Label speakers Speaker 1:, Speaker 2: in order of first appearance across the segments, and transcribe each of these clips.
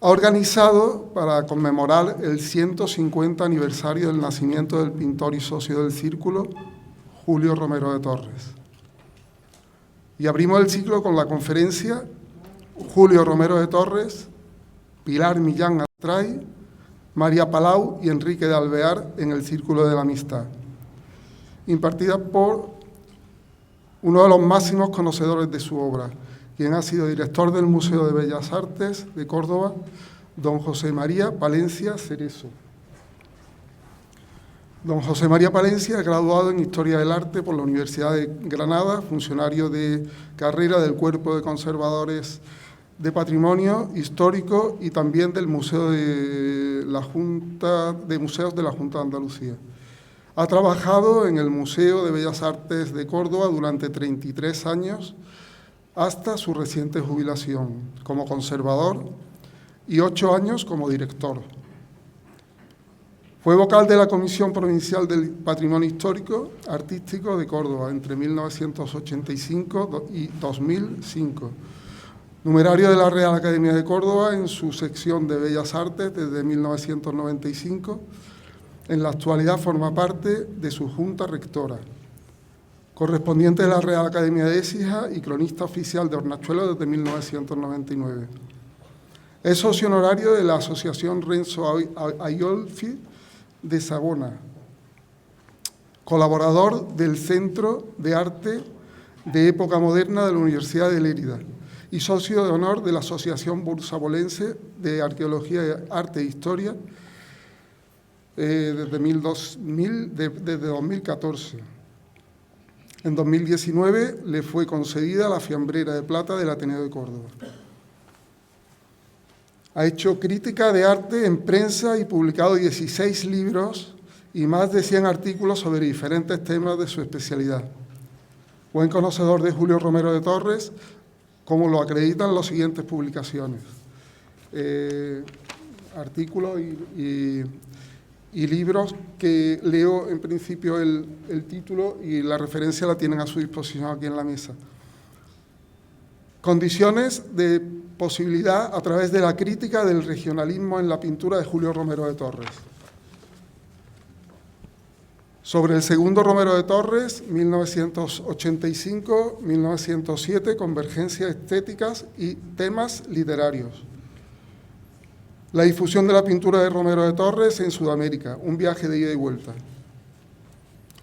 Speaker 1: ha organizado para conmemorar el 150 aniversario del nacimiento del pintor y socio del Círculo, Julio Romero de Torres. Y abrimos el ciclo con la conferencia Julio Romero de Torres, Pilar Millán Astray, María Palau y Enrique de Alvear en el Círculo de la Amistad, impartida por uno de los máximos conocedores de su obra, quien ha sido director del Museo de Bellas Artes de Córdoba, don José María Palencia Cerezo. Don José María Palencia es graduado en Historia del Arte por la Universidad de Granada, funcionario de carrera del Cuerpo de Conservadores de Patrimonio Histórico y también del Museo de Museos de la Junta de Andalucía. Ha trabajado en el Museo de Bellas Artes de Córdoba durante 33 años, hasta su reciente jubilación como conservador y 8 años como director. Fue vocal de la Comisión Provincial del Patrimonio Histórico Artístico de Córdoba entre 1985 y 2005. Numerario de la Real Academia de Córdoba en su sección de Bellas Artes desde 1995. En la actualidad forma parte de su Junta Rectora. Correspondiente de la Real Academia de Écija y cronista oficial de Hornachuelos desde 1999. Es socio honorario de la Asociación Renzo Aiolfi de Savona, colaborador del Centro de Arte de Época Moderna de la Universidad de Lérida y socio de honor de la Asociación Bursabolense de Arqueología, Arte e Historia desde 2014. En 2019 le fue concedida la Fiambrera de Plata del Ateneo de Córdoba. Ha hecho crítica de arte en prensa y publicado 16 libros y más de 100 artículos sobre diferentes temas de su especialidad. Buen conocedor de Julio Romero de Torres, como lo acreditan las siguientes publicaciones. Artículos y libros que leo en principio el título y la referencia la tienen a su disposición aquí en la mesa. Condiciones de posibilidad a través de la crítica del regionalismo en la pintura de Julio Romero de Torres. Sobre el segundo Romero de Torres, 1985-1907, convergencias estéticas y temas literarios. La difusión de la pintura de Romero de Torres en Sudamérica, un viaje de ida y vuelta.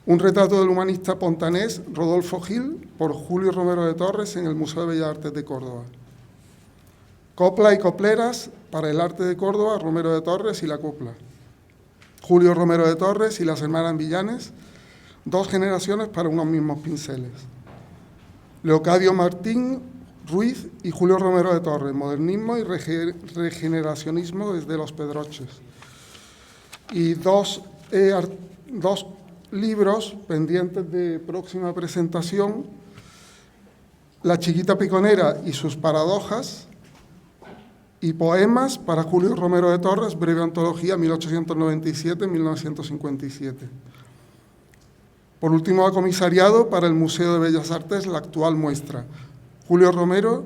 Speaker 1: Un retrato del humanista pontanés Rodolfo Gil por Julio Romero de Torres en el Museo de Bellas Artes de Córdoba. Copla y copleras para el arte de Córdoba, Romero de Torres y la copla. Julio Romero de Torres y las hermanas Villanes, 2 generaciones para unos mismos pinceles. Leocadio Martín Ruiz y Julio Romero de Torres, modernismo y regeneracionismo desde los Pedroches. Y dos libros pendientes de próxima presentación, La chiquita piconera y sus paradojas, y poemas para Julio Romero de Torres, breve antología 1897-1957. Por último, ha comisariado para el Museo de Bellas Artes la actual muestra, Julio Romero,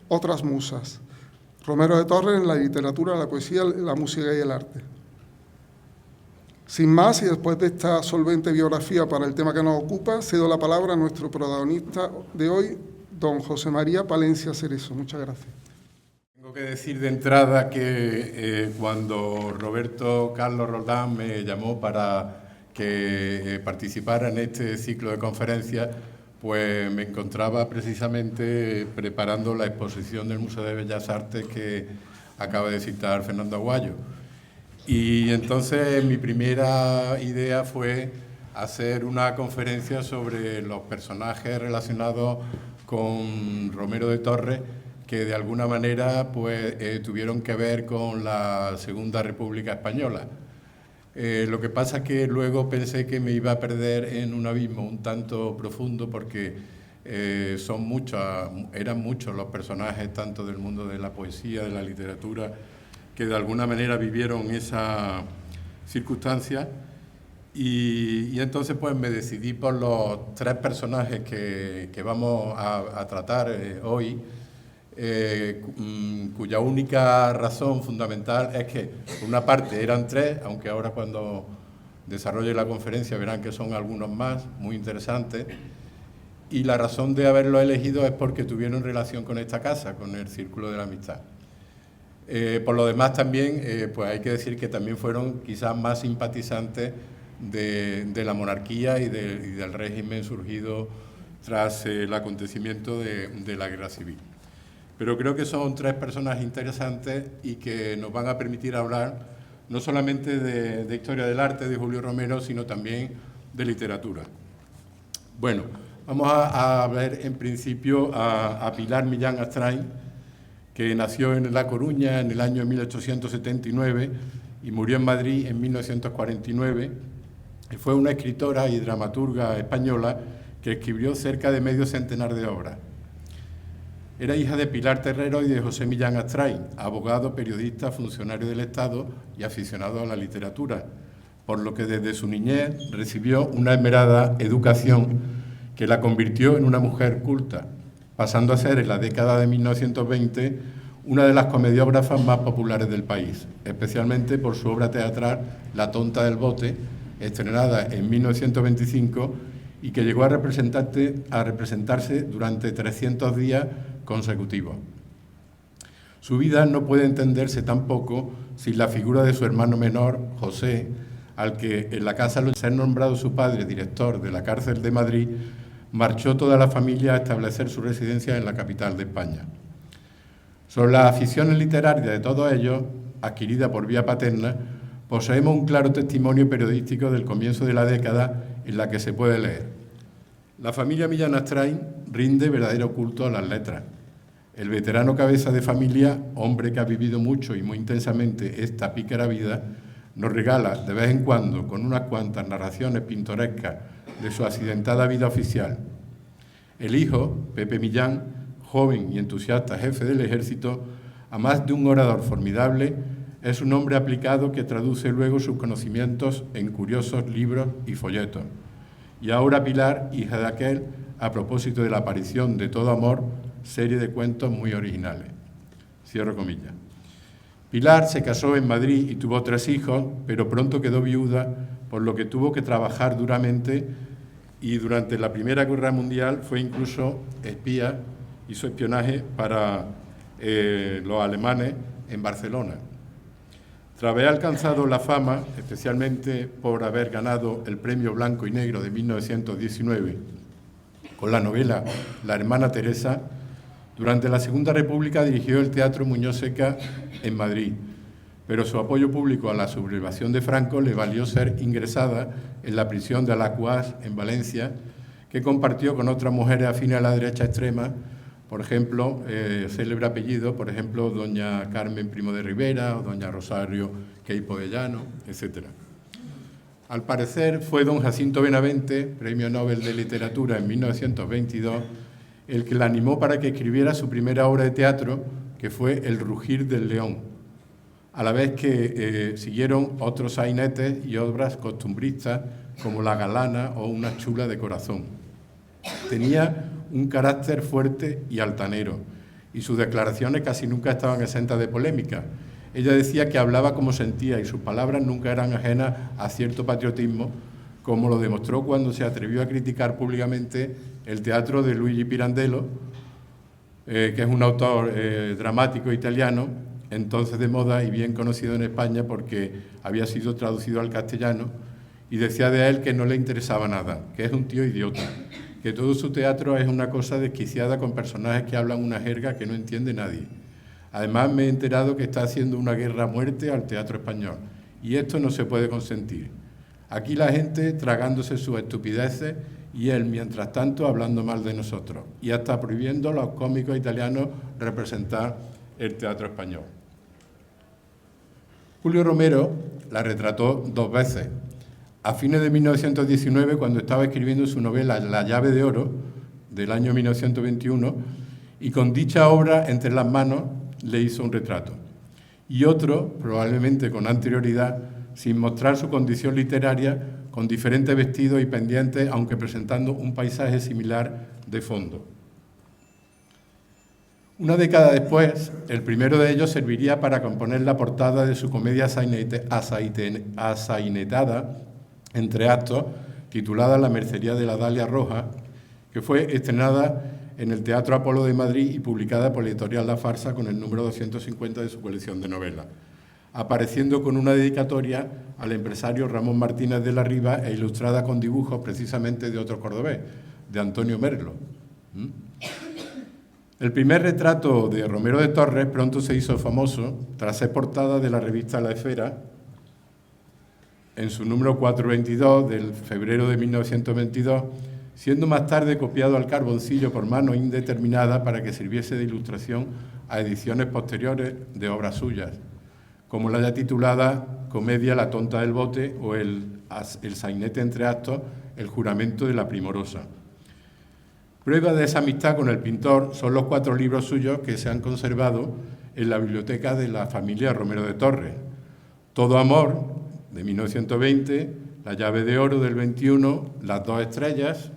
Speaker 1: otras musas. Romero de Torres en la literatura, la poesía, la música y el arte. Sin más, y después de esta solvente biografía para el tema que nos ocupa, cedo la palabra a nuestro protagonista de hoy, don José María Palencia Cerezo. Muchas gracias.
Speaker 2: Tengo que decir de entrada que cuando Roberto Carlos Roldán me llamó para que participara en este ciclo de conferencias, pues me encontraba precisamente preparando la exposición del Museo de Bellas Artes que acaba de citar Fernando Aguayo. Y entonces mi primera idea fue hacer una conferencia sobre los personajes relacionados con Romero de Torres que de alguna manera pues, tuvieron que ver con la Segunda República Española. Lo que pasa es que luego pensé que me iba a perder en un abismo un tanto profundo porque eran muchos los personajes, tanto del mundo de la poesía, de la literatura, que de alguna manera vivieron esa circunstancia y entonces pues me decidí por los 3 personajes que vamos a tratar hoy cuya única razón fundamental es que, por una parte, eran 3, aunque ahora cuando desarrolle la conferencia verán que son algunos más, muy interesantes, y la razón de haberlo elegido es porque tuvieron relación con esta casa, con el Círculo de la Amistad. Por lo demás también, pues hay que decir que también fueron quizás más simpatizantes de la monarquía y del régimen surgido tras el acontecimiento de la Guerra Civil. Pero creo que son 3 personas interesantes y que nos van a permitir hablar no solamente de historia del arte de Julio Romero, sino también de literatura. Bueno, vamos a ver en principio a Pilar Millán Astráin, que nació en La Coruña en el año 1879 y murió en Madrid en 1949. Fue una escritora y dramaturga española que escribió cerca de medio centenar de obras. Era hija de Pilar Terrero y de José Millán Astráin, abogado, periodista, funcionario del Estado y aficionado a la literatura, por lo que desde su niñez recibió una esmerada educación que la convirtió en una mujer culta, pasando a ser en la década de 1920 una de las comediógrafas más populares del país, especialmente por su obra teatral La tonta del bote, estrenada en 1925 y que llegó a representarse durante 300 días consecutivos. Su vida no puede entenderse tampoco sin la figura de su hermano menor, José, al que en la casa de ser nombrado su padre director de la cárcel de Madrid, marchó toda la familia a establecer su residencia en la capital de España. Sobre las aficiones literarias de todos ellos, adquirida por vía paterna, poseemos un claro testimonio periodístico del comienzo de la década en la que se puede leer: la familia Millán Astráin rinde verdadero culto a las letras. El veterano cabeza de familia, hombre que ha vivido mucho y muy intensamente esta pícara vida, nos regala de vez en cuando, con unas cuantas narraciones pintorescas de su accidentada vida oficial. El hijo, Pepe Millán, joven y entusiasta jefe del ejército, a más de un orador formidable, es un hombre aplicado que traduce luego sus conocimientos en curiosos libros y folletos. Y ahora Pilar, hija de aquel, a propósito de la aparición de Todo Amor, serie de cuentos muy originales. Cierro comillas. Pilar se casó en Madrid y tuvo 3 hijos, pero pronto quedó viuda, por lo que tuvo que trabajar duramente, y durante la Primera Guerra Mundial fue incluso espía, hizo espionaje para los alemanes en Barcelona. Tras haber alcanzado la fama, especialmente por haber ganado el Premio Blanco y Negro de 1919 con la novela La hermana Teresa, durante la Segunda República dirigió el Teatro Muñoz Seca en Madrid, pero su apoyo público a la sublevación de Franco le valió ser ingresada en la prisión de Alacuás, en Valencia, que compartió con otras mujeres afines a la derecha extrema, por ejemplo, célebre apellido, por ejemplo, doña Carmen Primo de Rivera o doña Rosario Queipo de Llano, etc. Al parecer fue don Jacinto Benavente, Premio Nobel de Literatura en 1922, el que la animó para que escribiera su primera obra de teatro, que fue El rugir del león, a la vez que siguieron otros sainetes y obras costumbristas como La galana o Una chula de corazón. Tenía un carácter fuerte y altanero, y sus declaraciones casi nunca estaban exentas de polémica. Ella decía que hablaba como sentía y sus palabras nunca eran ajenas a cierto patriotismo, como lo demostró cuando se atrevió a criticar públicamente el teatro de Luigi Pirandello, que es un autor dramático italiano, entonces de moda y bien conocido en España porque había sido traducido al castellano, y decía de él que no le interesaba nada, que es un tío idiota, que todo su teatro es una cosa desquiciada con personajes que hablan una jerga que no entiende nadie. Además, me he enterado que está haciendo una guerra a muerte al teatro español, y esto no se puede consentir. Aquí la gente tragándose sus estupideces y él, mientras tanto, hablando mal de nosotros, y hasta prohibiendo a los cómicos italianos representar el teatro español. Julio Romero la retrató 2 veces. A fines de 1919, cuando estaba escribiendo su novela La llave de oro, del año 1921, y con dicha obra entre las manos le hizo un retrato. Y otro, probablemente con anterioridad, sin mostrar su condición literaria, con diferentes vestidos y pendientes, aunque presentando un paisaje similar de fondo. Una década después, el primero de ellos serviría para componer la portada de su comedia asainetada, entre actos, titulada La mercería de la Dalia Roja, que fue estrenada en el Teatro Apolo de Madrid y publicada por la editorial La Farsa con el número 250 de su colección de novelas, apareciendo con una dedicatoria al empresario Ramón Martínez de la Riva e ilustrada con dibujos precisamente de otro cordobés, de Antonio Merlo. El primer retrato de Romero de Torres pronto se hizo famoso tras ser portada de la revista La Esfera en su número 422 del febrero de 1922, siendo más tarde copiado al carboncillo por mano indeterminada para que sirviese de ilustración a ediciones posteriores de obras suyas, como la ya titulada Comedia La tonta del bote o el sainete entre actos, El juramento de la primorosa. Prueba de esa amistad con el pintor son los 4 libros suyos que se han conservado en la biblioteca de la familia Romero de Torres. Todo amor, de 1920, La llave de oro, del 21, Las dos estrellas,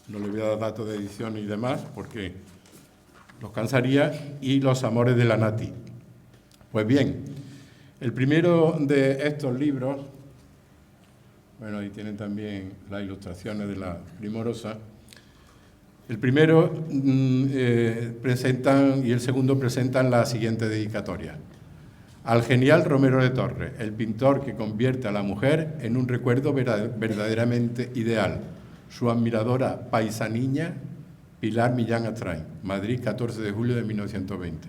Speaker 2: no le voy a dar datos de edición y demás porque los cansaría, y Los amores de la Nati. Pues bien, el primero de estos libros, bueno, ahí tienen también las ilustraciones de la primorosa. El primero presentan y el segundo presentan la siguiente dedicatoria. Al genial Romero de Torres, el pintor que convierte a la mujer en un recuerdo verdaderamente ideal. Su admiradora paisaniña, Pilar Millán Astray, Madrid, 14 de julio de 1920.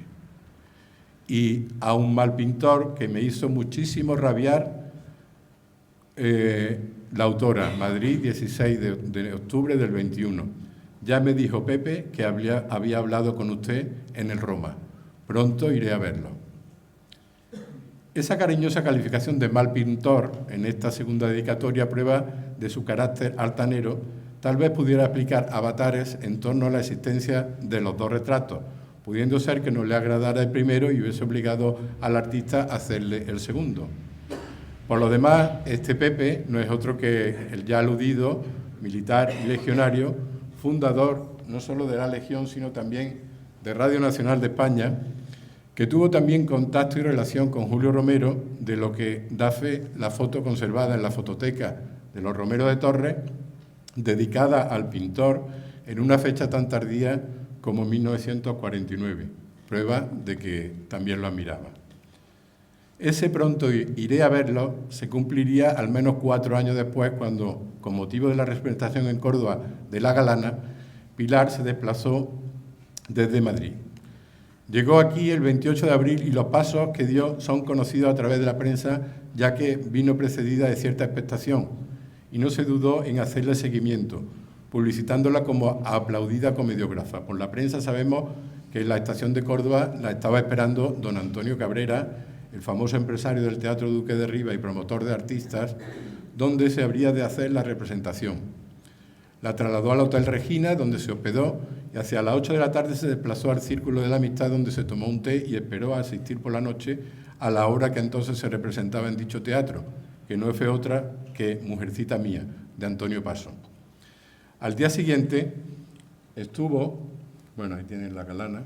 Speaker 2: Y a un mal pintor que me hizo muchísimo rabiar, la autora, Madrid, 16 de octubre del 21. Ya me dijo Pepe que había hablado con usted en el Roma. Pronto iré a verlo. Esa cariñosa calificación de mal pintor en esta segunda dedicatoria prueba de su carácter altanero. Tal vez pudiera explicar avatares en torno a la existencia de los 2 retratos, pudiendo ser que no le agradara el primero y hubiese obligado al artista a hacerle el segundo. Por lo demás, este Pepe no es otro que el ya aludido militar y legionario, fundador no solo de la Legión, sino también de Radio Nacional de España, que tuvo también contacto y relación con Julio Romero, de lo que da fe la foto conservada en la fototeca de los Romero de Torres, dedicada al pintor en una fecha tan tardía como 1949, prueba de que también lo admiraba. Ese pronto iré a verlo se cumpliría al menos 4 años después, cuando, con motivo de la representación en Córdoba de La Galana, Pilar se desplazó desde Madrid. Llegó aquí el 28 de abril y los pasos que dio son conocidos a través de la prensa, ya que vino precedida de cierta expectación y no se dudó en hacerle seguimiento, publicitándola como aplaudida comediógrafa. Por la prensa sabemos que en la estación de Córdoba la estaba esperando don Antonio Cabrera, el famoso empresario del Teatro Duque de Rivas y promotor de artistas, donde se habría de hacer la representación. La trasladó al Hotel Regina, donde se hospedó, y hacia las 8 de la tarde se desplazó al Círculo de la Amistad, donde se tomó un té y esperó a asistir por la noche a la obra que entonces se representaba en dicho teatro, que no fue otra que Mujercita mía, de Antonio Paso. Al día siguiente estuvo, bueno, ahí tienen la Galana,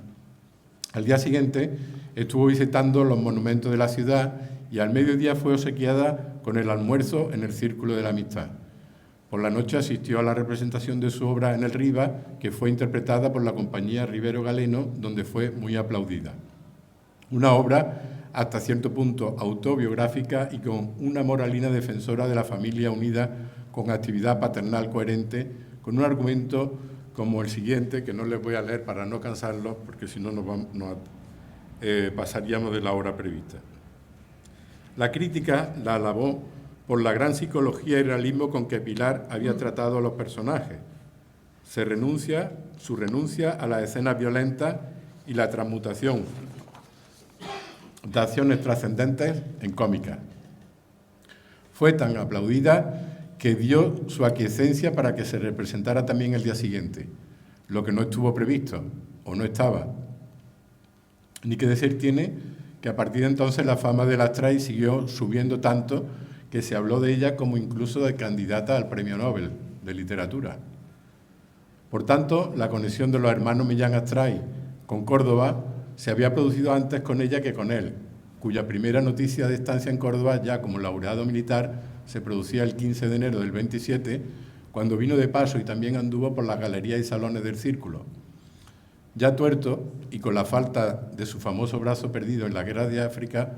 Speaker 2: al día siguiente estuvo visitando los monumentos de la ciudad y al mediodía fue obsequiada con el almuerzo en el Círculo de la Amistad. Por la noche asistió a la representación de su obra en el Riva, que fue interpretada por la compañía Rivero Galeno, donde fue muy aplaudida. Una obra hasta cierto punto autobiográfica y con una moralina defensora de la familia unida con actividad paternal coherente, con un argumento como el siguiente, que no les voy a leer para no cansarlos, porque si no pasaríamos de la hora prevista. La crítica la alabó por la gran psicología y realismo con que Pilar había tratado a los personajes. Su renuncia a las escenas violentas y la transmutación de acciones trascendentes en cómicas. Fue tan aplaudida que dio su aquiescencia para que se representara también el día siguiente, lo que no estuvo previsto, o no estaba. Ni que decir tiene que a partir de entonces la fama de la Astray siguió subiendo tanto que se habló de ella como incluso de candidata al Premio Nobel de Literatura. Por tanto, la conexión de los hermanos Millán Astray con Córdoba se había producido antes con ella que con él, cuya primera noticia de estancia en Córdoba, ya como laureado militar, se producía el 15 de enero del 27, cuando vino de paso y también anduvo por las galerías y salones del Círculo. Ya tuerto, y con la falta de su famoso brazo perdido en la guerra de África,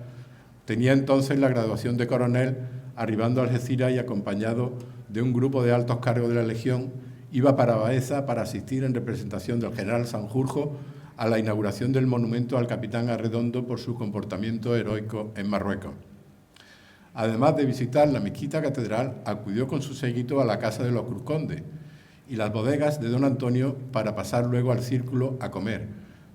Speaker 2: tenía entonces la graduación de coronel, arribando a Algeciras y acompañado de un grupo de altos cargos de la Legión, iba para Baeza para asistir en representación del general Sanjurjo a la inauguración del monumento al capitán Arredondo por su comportamiento heroico en Marruecos. Además de visitar la mezquita catedral, acudió con su séquito a la casa de los Cruzcondes y las bodegas de don Antonio para pasar luego al Círculo a comer,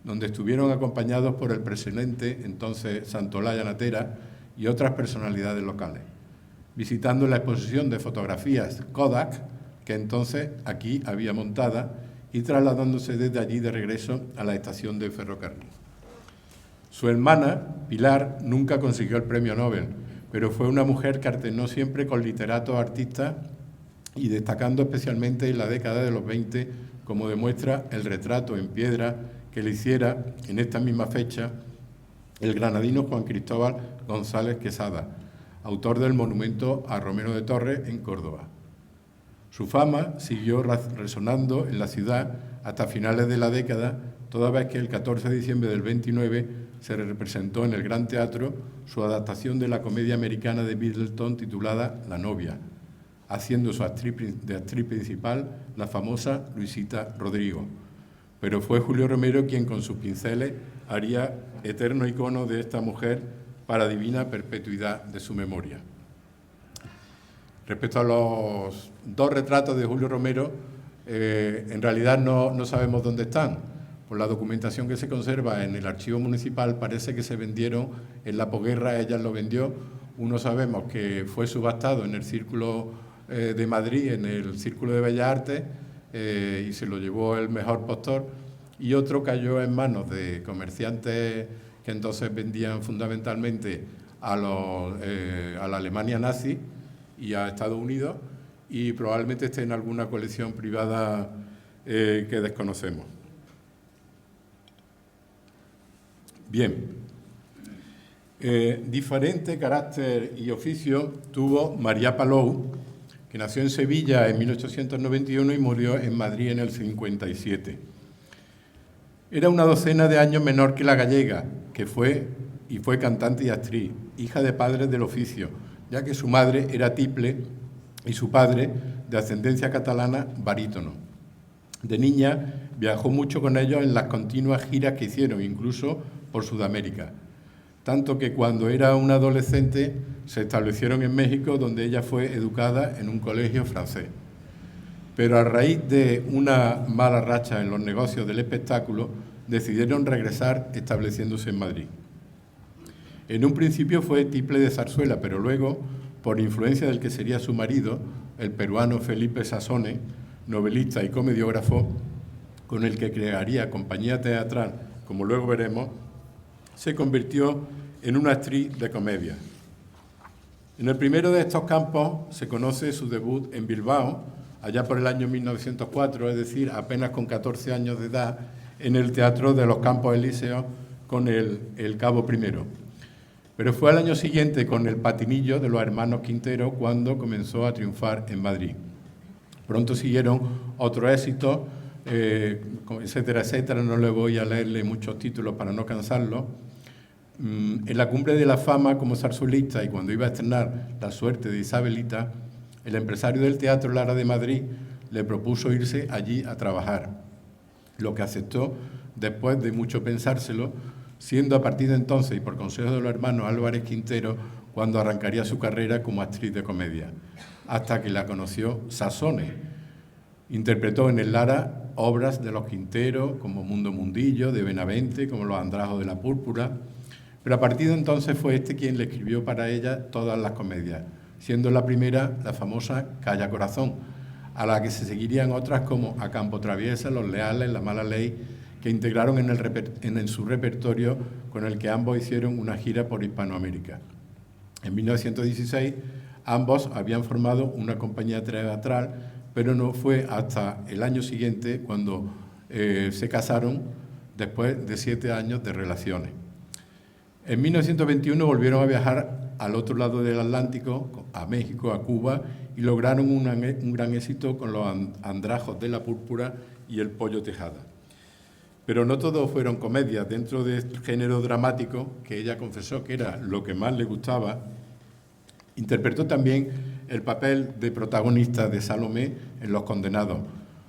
Speaker 2: donde estuvieron acompañados por el presidente, entonces Santolaya Natera, y otras personalidades locales, visitando la exposición de fotografías Kodak, que entonces aquí había montada, y trasladándose desde allí de regreso a la estación de ferrocarril. Su hermana, Pilar, nunca consiguió el premio Nobel, pero fue una mujer que alternó siempre con literatos, artistas, y destacando especialmente en la década de los 20, como demuestra el retrato en piedra que le hiciera en esta misma fecha el granadino Juan Cristóbal González Quesada, autor del monumento a Romero de Torres en Córdoba. Su fama siguió resonando en la ciudad hasta finales de la década, toda vez que el 14 de diciembre del 29 se representó en el Gran Teatro su adaptación de la comedia americana de Middleton titulada La novia, haciendo de actriz principal la famosa Luisita Rodrigo. Pero fue Julio Romero quien con sus pinceles haría eterno icono de esta mujer para divina perpetuidad de su memoria. Respecto a los dos retratos de Julio Romero, en realidad no sabemos dónde están. Por la documentación que se conserva en el archivo municipal parece que se vendieron en la posguerra, ella lo vendió. Uno sabemos que fue subastado en el Círculo de Madrid, en el Círculo de Bellas Artes, y se lo llevó el mejor postor, y otro cayó en manos de comerciantes que entonces vendían fundamentalmente a la Alemania nazi y a Estados Unidos, y probablemente esté en alguna colección privada que desconocemos. Bien, diferente carácter y oficio tuvo María Palou, que nació en Sevilla en 1891 y murió en Madrid en el 57. Era una docena de años menor que la gallega, que fue cantante y actriz, hija de padres del oficio, ya que su madre era tiple y su padre, de ascendencia catalana, barítono. De niña viajó mucho con ellos en las continuas giras que hicieron, incluso por Sudamérica, tanto que cuando era una adolescente se establecieron en México, donde ella fue educada en un colegio francés. Pero a raíz de una mala racha en los negocios del espectáculo, decidieron regresar estableciéndose en Madrid. En un principio fue tiple de zarzuela, pero luego, por influencia del que sería su marido, el peruano Felipe Sassone, novelista y comediógrafo, con el que crearía compañía teatral, como luego veremos, se convirtió en una actriz de comedia. En el primero de estos campos se conoce su debut en Bilbao, allá por el año 1904, es decir, apenas con 14 años de edad, en el Teatro de los Campos Elíseos con el Cabo I. Pero fue al año siguiente con El Patinillo de los hermanos Quintero cuando comenzó a triunfar en Madrid. Pronto siguieron otros éxitos, etcétera, etcétera. No le voy a leerle muchos títulos para no cansarlo. En la cumbre de la fama como zarzuelista y cuando iba a estrenar La suerte de Isabelita, el empresario del Teatro Lara de Madrid le propuso irse allí a trabajar, lo que aceptó después de mucho pensárselo, siendo a partir de entonces y por consejo de los hermanos Álvarez Quintero cuando arrancaría su carrera como actriz de comedia, hasta que la conoció Sassone. Interpretó en el Lara obras de los Quintero como Mundo Mundillo, de Benavente, como Los Andrajos de la Púrpura, pero a partir de entonces fue este quien le escribió para ella todas las comedias, siendo la primera la famosa Calla Corazón, a la que se seguirían otras como A Campo Traviesa, Los Leales, La Mala Ley, que integraron en su repertorio, con el que ambos hicieron una gira por Hispanoamérica. En 1916 ambos habían formado una compañía teatral, pero no fue hasta el año siguiente cuando se casaron, después de 7 años de relaciones. En 1921 volvieron a viajar al otro lado del Atlántico, a México, a Cuba, y lograron un gran éxito con los Andrajos de la Púrpura y El Pollo Tejada. Pero no todos fueron comedias. Dentro de este género dramático, que ella confesó que era lo que más le gustaba, interpretó también el papel de protagonista de Salomé en Los Condenados,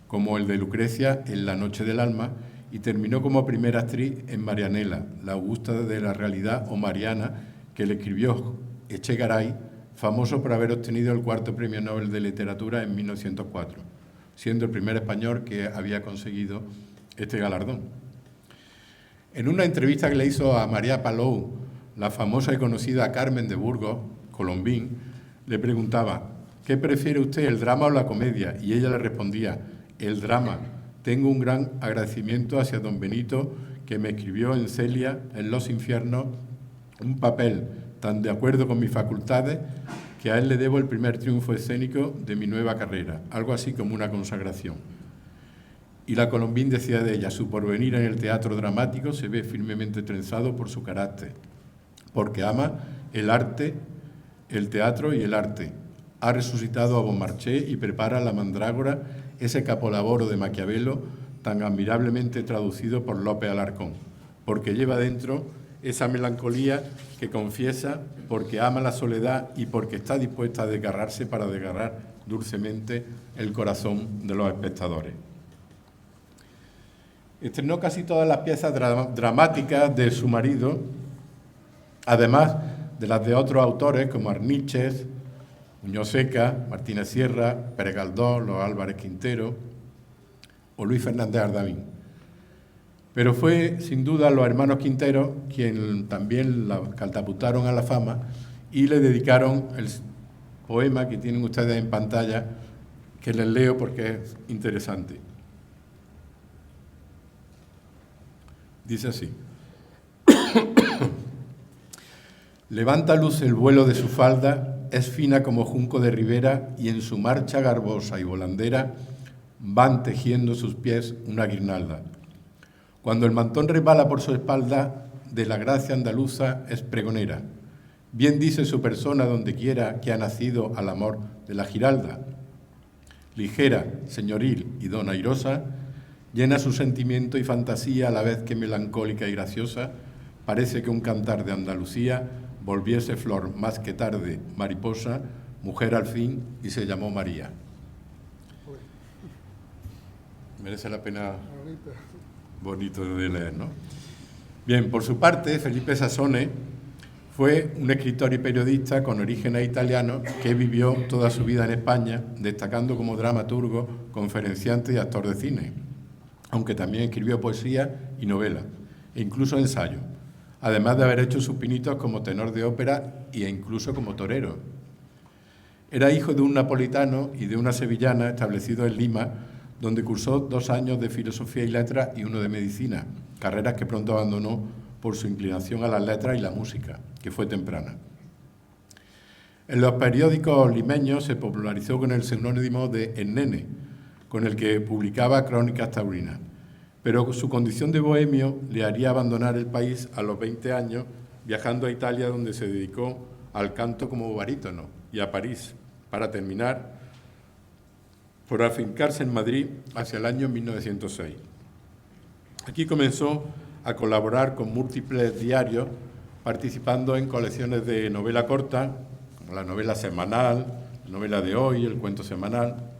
Speaker 2: como el de Lucrecia en La Noche del Alma, y terminó como primera actriz en Marianela, la Augusta de la realidad o Mariana, que le escribió Echegaray, famoso por haber obtenido el 4º Premio Nobel de Literatura en 1904, siendo el primer español que había conseguido este galardón. En una entrevista que le hizo a María Palou, la famosa y conocida Carmen de Burgos, Colombín, le preguntaba: ¿qué prefiere usted, el drama o la comedia? Y ella le respondía: el drama. Tengo un gran agradecimiento hacia don Benito, que me escribió en Celia, en Los Infiernos, un papel tan de acuerdo con mis facultades que a él le debo el primer triunfo escénico de mi nueva carrera, algo así como una consagración. Y la Colombín decía de ella: su porvenir en el teatro dramático se ve firmemente trenzado por su carácter, porque ama el arte, el teatro y el arte. Ha resucitado a Beaumarchais y prepara La Mandrágora, ese capolaboro de Maquiavelo tan admirablemente traducido por López Alarcón, porque lleva dentro esa melancolía que confiesa, porque ama la soledad y porque está dispuesta a desgarrarse para desgarrar dulcemente el corazón de los espectadores. Estrenó casi todas las piezas dramáticas de su marido, además de las de otros autores como Arniches, Muñoz Seca, Martínez Sierra, Pérez Galdós, los Álvarez Quintero o Luis Fernández Ardamín. Pero fue, sin duda, los hermanos Quintero quien también la catapultaron a la fama y le dedicaron el poema que tienen ustedes en pantalla, que les leo porque es interesante. Dice así: levanta luz el vuelo de su falda, es fina como junco de ribera, y en su marcha garbosa y volandera van tejiendo sus pies una guirnalda. Cuando el mantón resbala por su espalda, de la gracia andaluza es pregonera. Bien dice su persona donde quiera que ha nacido al amor de la Giralda. Ligera, señoril y donairosa, llena su sentimiento y fantasía a la vez que melancólica y graciosa, parece que un cantar de Andalucía volviese flor más que tarde mariposa, mujer al fin, y se llamó María. Merece la pena, bonito de leer, ¿no? Bien, por su parte, Felipe Sassone fue un escritor y periodista con orígenes italianos que vivió toda su vida en España, destacando como dramaturgo, conferenciante y actor de cine, aunque también escribió poesía y novela, e incluso ensayo, además de haber hecho sus pinitos como tenor de ópera e incluso como torero. Era hijo de un napolitano y de una sevillana establecido en Lima, donde cursó 2 años de filosofía y letras y 1 de medicina, carreras que pronto abandonó por su inclinación a las letras y la música, que fue temprana. En los periódicos limeños se popularizó con el seudónimo de El Nene, con el que publicaba crónicas taurinas, pero su condición de bohemio le haría abandonar el país a los 20 años, viajando a Italia, donde se dedicó al canto como barítono, y a París, para terminar por afincarse en Madrid hacia el año 1906. Aquí comenzó a colaborar con múltiples diarios, participando en colecciones de novela corta, como la novela semanal, la novela de hoy, el cuento semanal.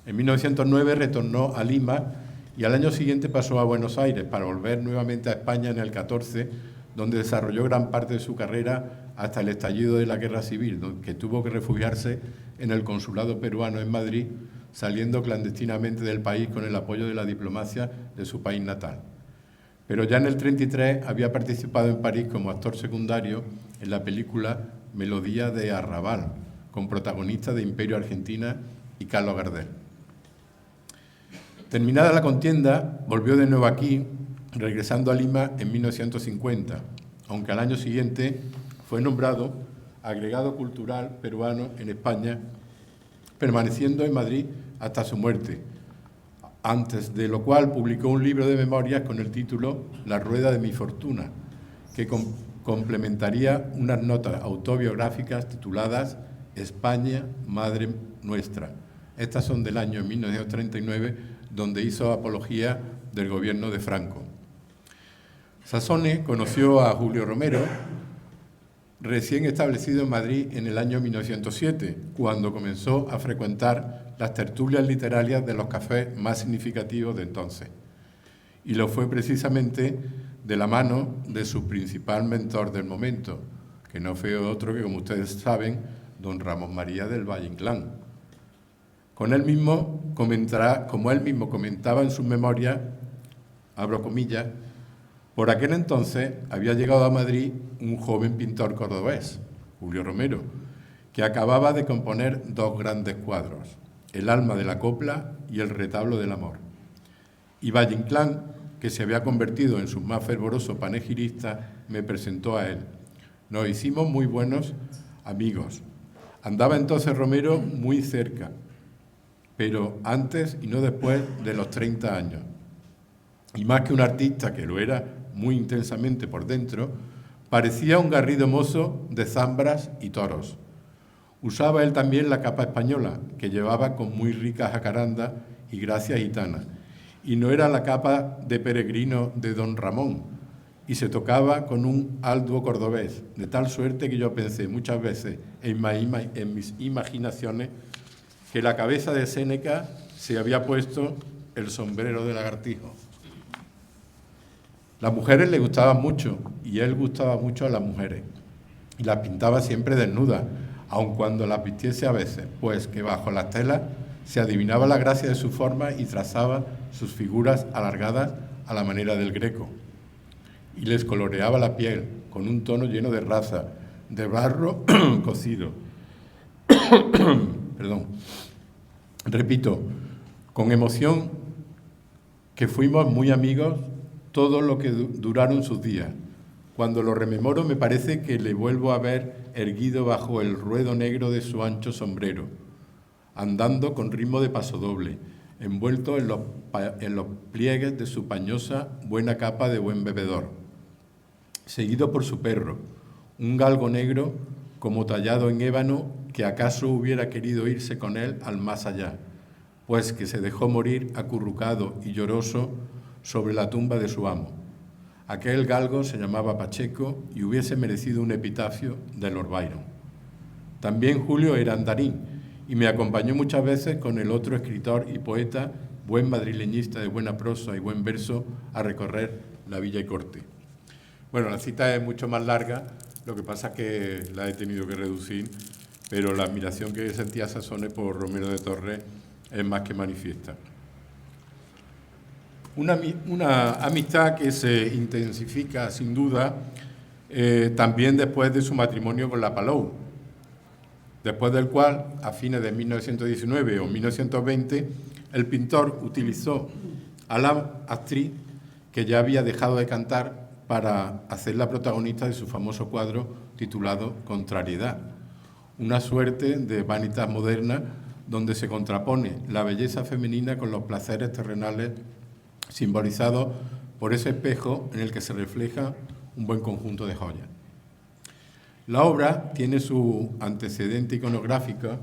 Speaker 2: En 1909 retornó a Lima y al año siguiente pasó a Buenos Aires para volver nuevamente a España en el 14, donde desarrolló gran parte de su carrera hasta el estallido de la Guerra Civil, que tuvo que refugiarse en el consulado peruano en Madrid, saliendo clandestinamente del país con el apoyo de la diplomacia de su país natal. Pero ya en el 33 había participado en París como actor secundario en la película Melodía de Arrabal, con protagonistas de Imperio Argentina y Carlos Gardel. Terminada la contienda, volvió de nuevo aquí, regresando a Lima en 1950, aunque al año siguiente fue nombrado agregado cultural peruano en España, permaneciendo en Madrid hasta su muerte, antes de lo cual publicó un libro de memorias con el título La rueda de mi fortuna, que complementaría unas notas autobiográficas tituladas España, Madre Nuestra. Estas son del año 1939, donde hizo apología del gobierno de Franco. Sassone conoció a Julio Romero, recién establecido en Madrid en el año 1907, cuando comenzó a frecuentar las tertulias literarias de los cafés más significativos de entonces. Y lo fue precisamente de la mano de su principal mentor del momento, que no fue otro que, como ustedes saben, don Ramón María del Valle Inclán. Como él mismo comentaba en sus memorias, abro comillas, por aquel entonces había llegado a Madrid un joven pintor cordobés, Julio Romero, que acababa de componer dos grandes cuadros, El alma de la copla y El retablo del amor. Y Valle Inclán, que se había convertido en su más fervoroso panegirista, me presentó a él. Nos hicimos muy buenos amigos. Andaba entonces Romero muy cerca, pero antes y no después de los 30 años. Y más que un artista, que lo era muy intensamente por dentro, parecía un garrido mozo de zambras y toros. Usaba él también la capa española, que llevaba con muy ricas jacarandas y gracia gitana, y no era la capa de peregrino de don Ramón, y se tocaba con un alduo cordobés, de tal suerte que yo pensé muchas veces en mis imaginaciones que la cabeza de Séneca se había puesto el sombrero de lagartijo. Las mujeres le gustaban mucho y él gustaba mucho a las mujeres y las pintaba siempre desnudas, aun cuando las vistiese a veces, pues que bajo las telas se adivinaba la gracia de su forma y trazaba sus figuras alargadas a la manera del Greco. Y les coloreaba la piel con un tono lleno de raza, de barro cocido. Perdón. Repito, con emoción que fuimos muy amigos todo lo que duraron sus días. Cuando lo rememoro me parece que le vuelvo a ver erguido bajo el ruedo negro de su ancho sombrero, andando con ritmo de pasodoble, envuelto en los pliegues de su pañosa buena capa de buen bebedor, seguido por su perro, un galgo negro como tallado en ébano que acaso hubiera querido irse con él al más allá, pues que se dejó morir acurrucado y lloroso sobre la tumba de su amo. Aquel galgo se llamaba Pacheco y hubiese merecido un epitafio de Lord Byron. También Julio era andarín y me acompañó muchas veces con el otro escritor y poeta, buen madrileñista de buena prosa y buen verso, a recorrer la villa y corte. Bueno, la cita es mucho más larga, lo que pasa es que la he tenido que reducir, pero la admiración que sentía Sassone por Romero de Torres es más que manifiesta. Una amistad que se intensifica, sin duda, también después de su matrimonio con la Palou, después del cual, a fines de 1919 o 1920, el pintor utilizó a la actriz que ya había dejado de cantar para hacerla protagonista de su famoso cuadro titulado Contrariedad, una suerte de vanitas moderna donde se contrapone la belleza femenina con los placeres terrenales simbolizados por ese espejo en el que se refleja un buen conjunto de joyas. La obra tiene su antecedente iconográfico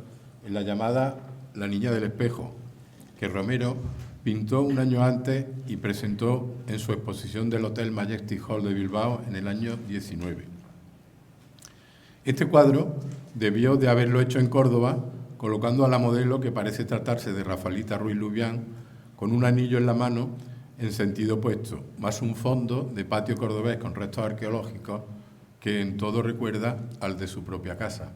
Speaker 2: en la llamada La Niña del Espejo, que Romero pintó un año antes y presentó en su exposición del Hotel Majestic Hall de Bilbao en el año 19. Este cuadro debió de haberlo hecho en Córdoba, colocando a la modelo, que parece tratarse de Rafaelita Ruiz Lubián, con un anillo en la mano en sentido opuesto, más un fondo de patio cordobés con restos arqueológicos que en todo recuerda al de su propia casa.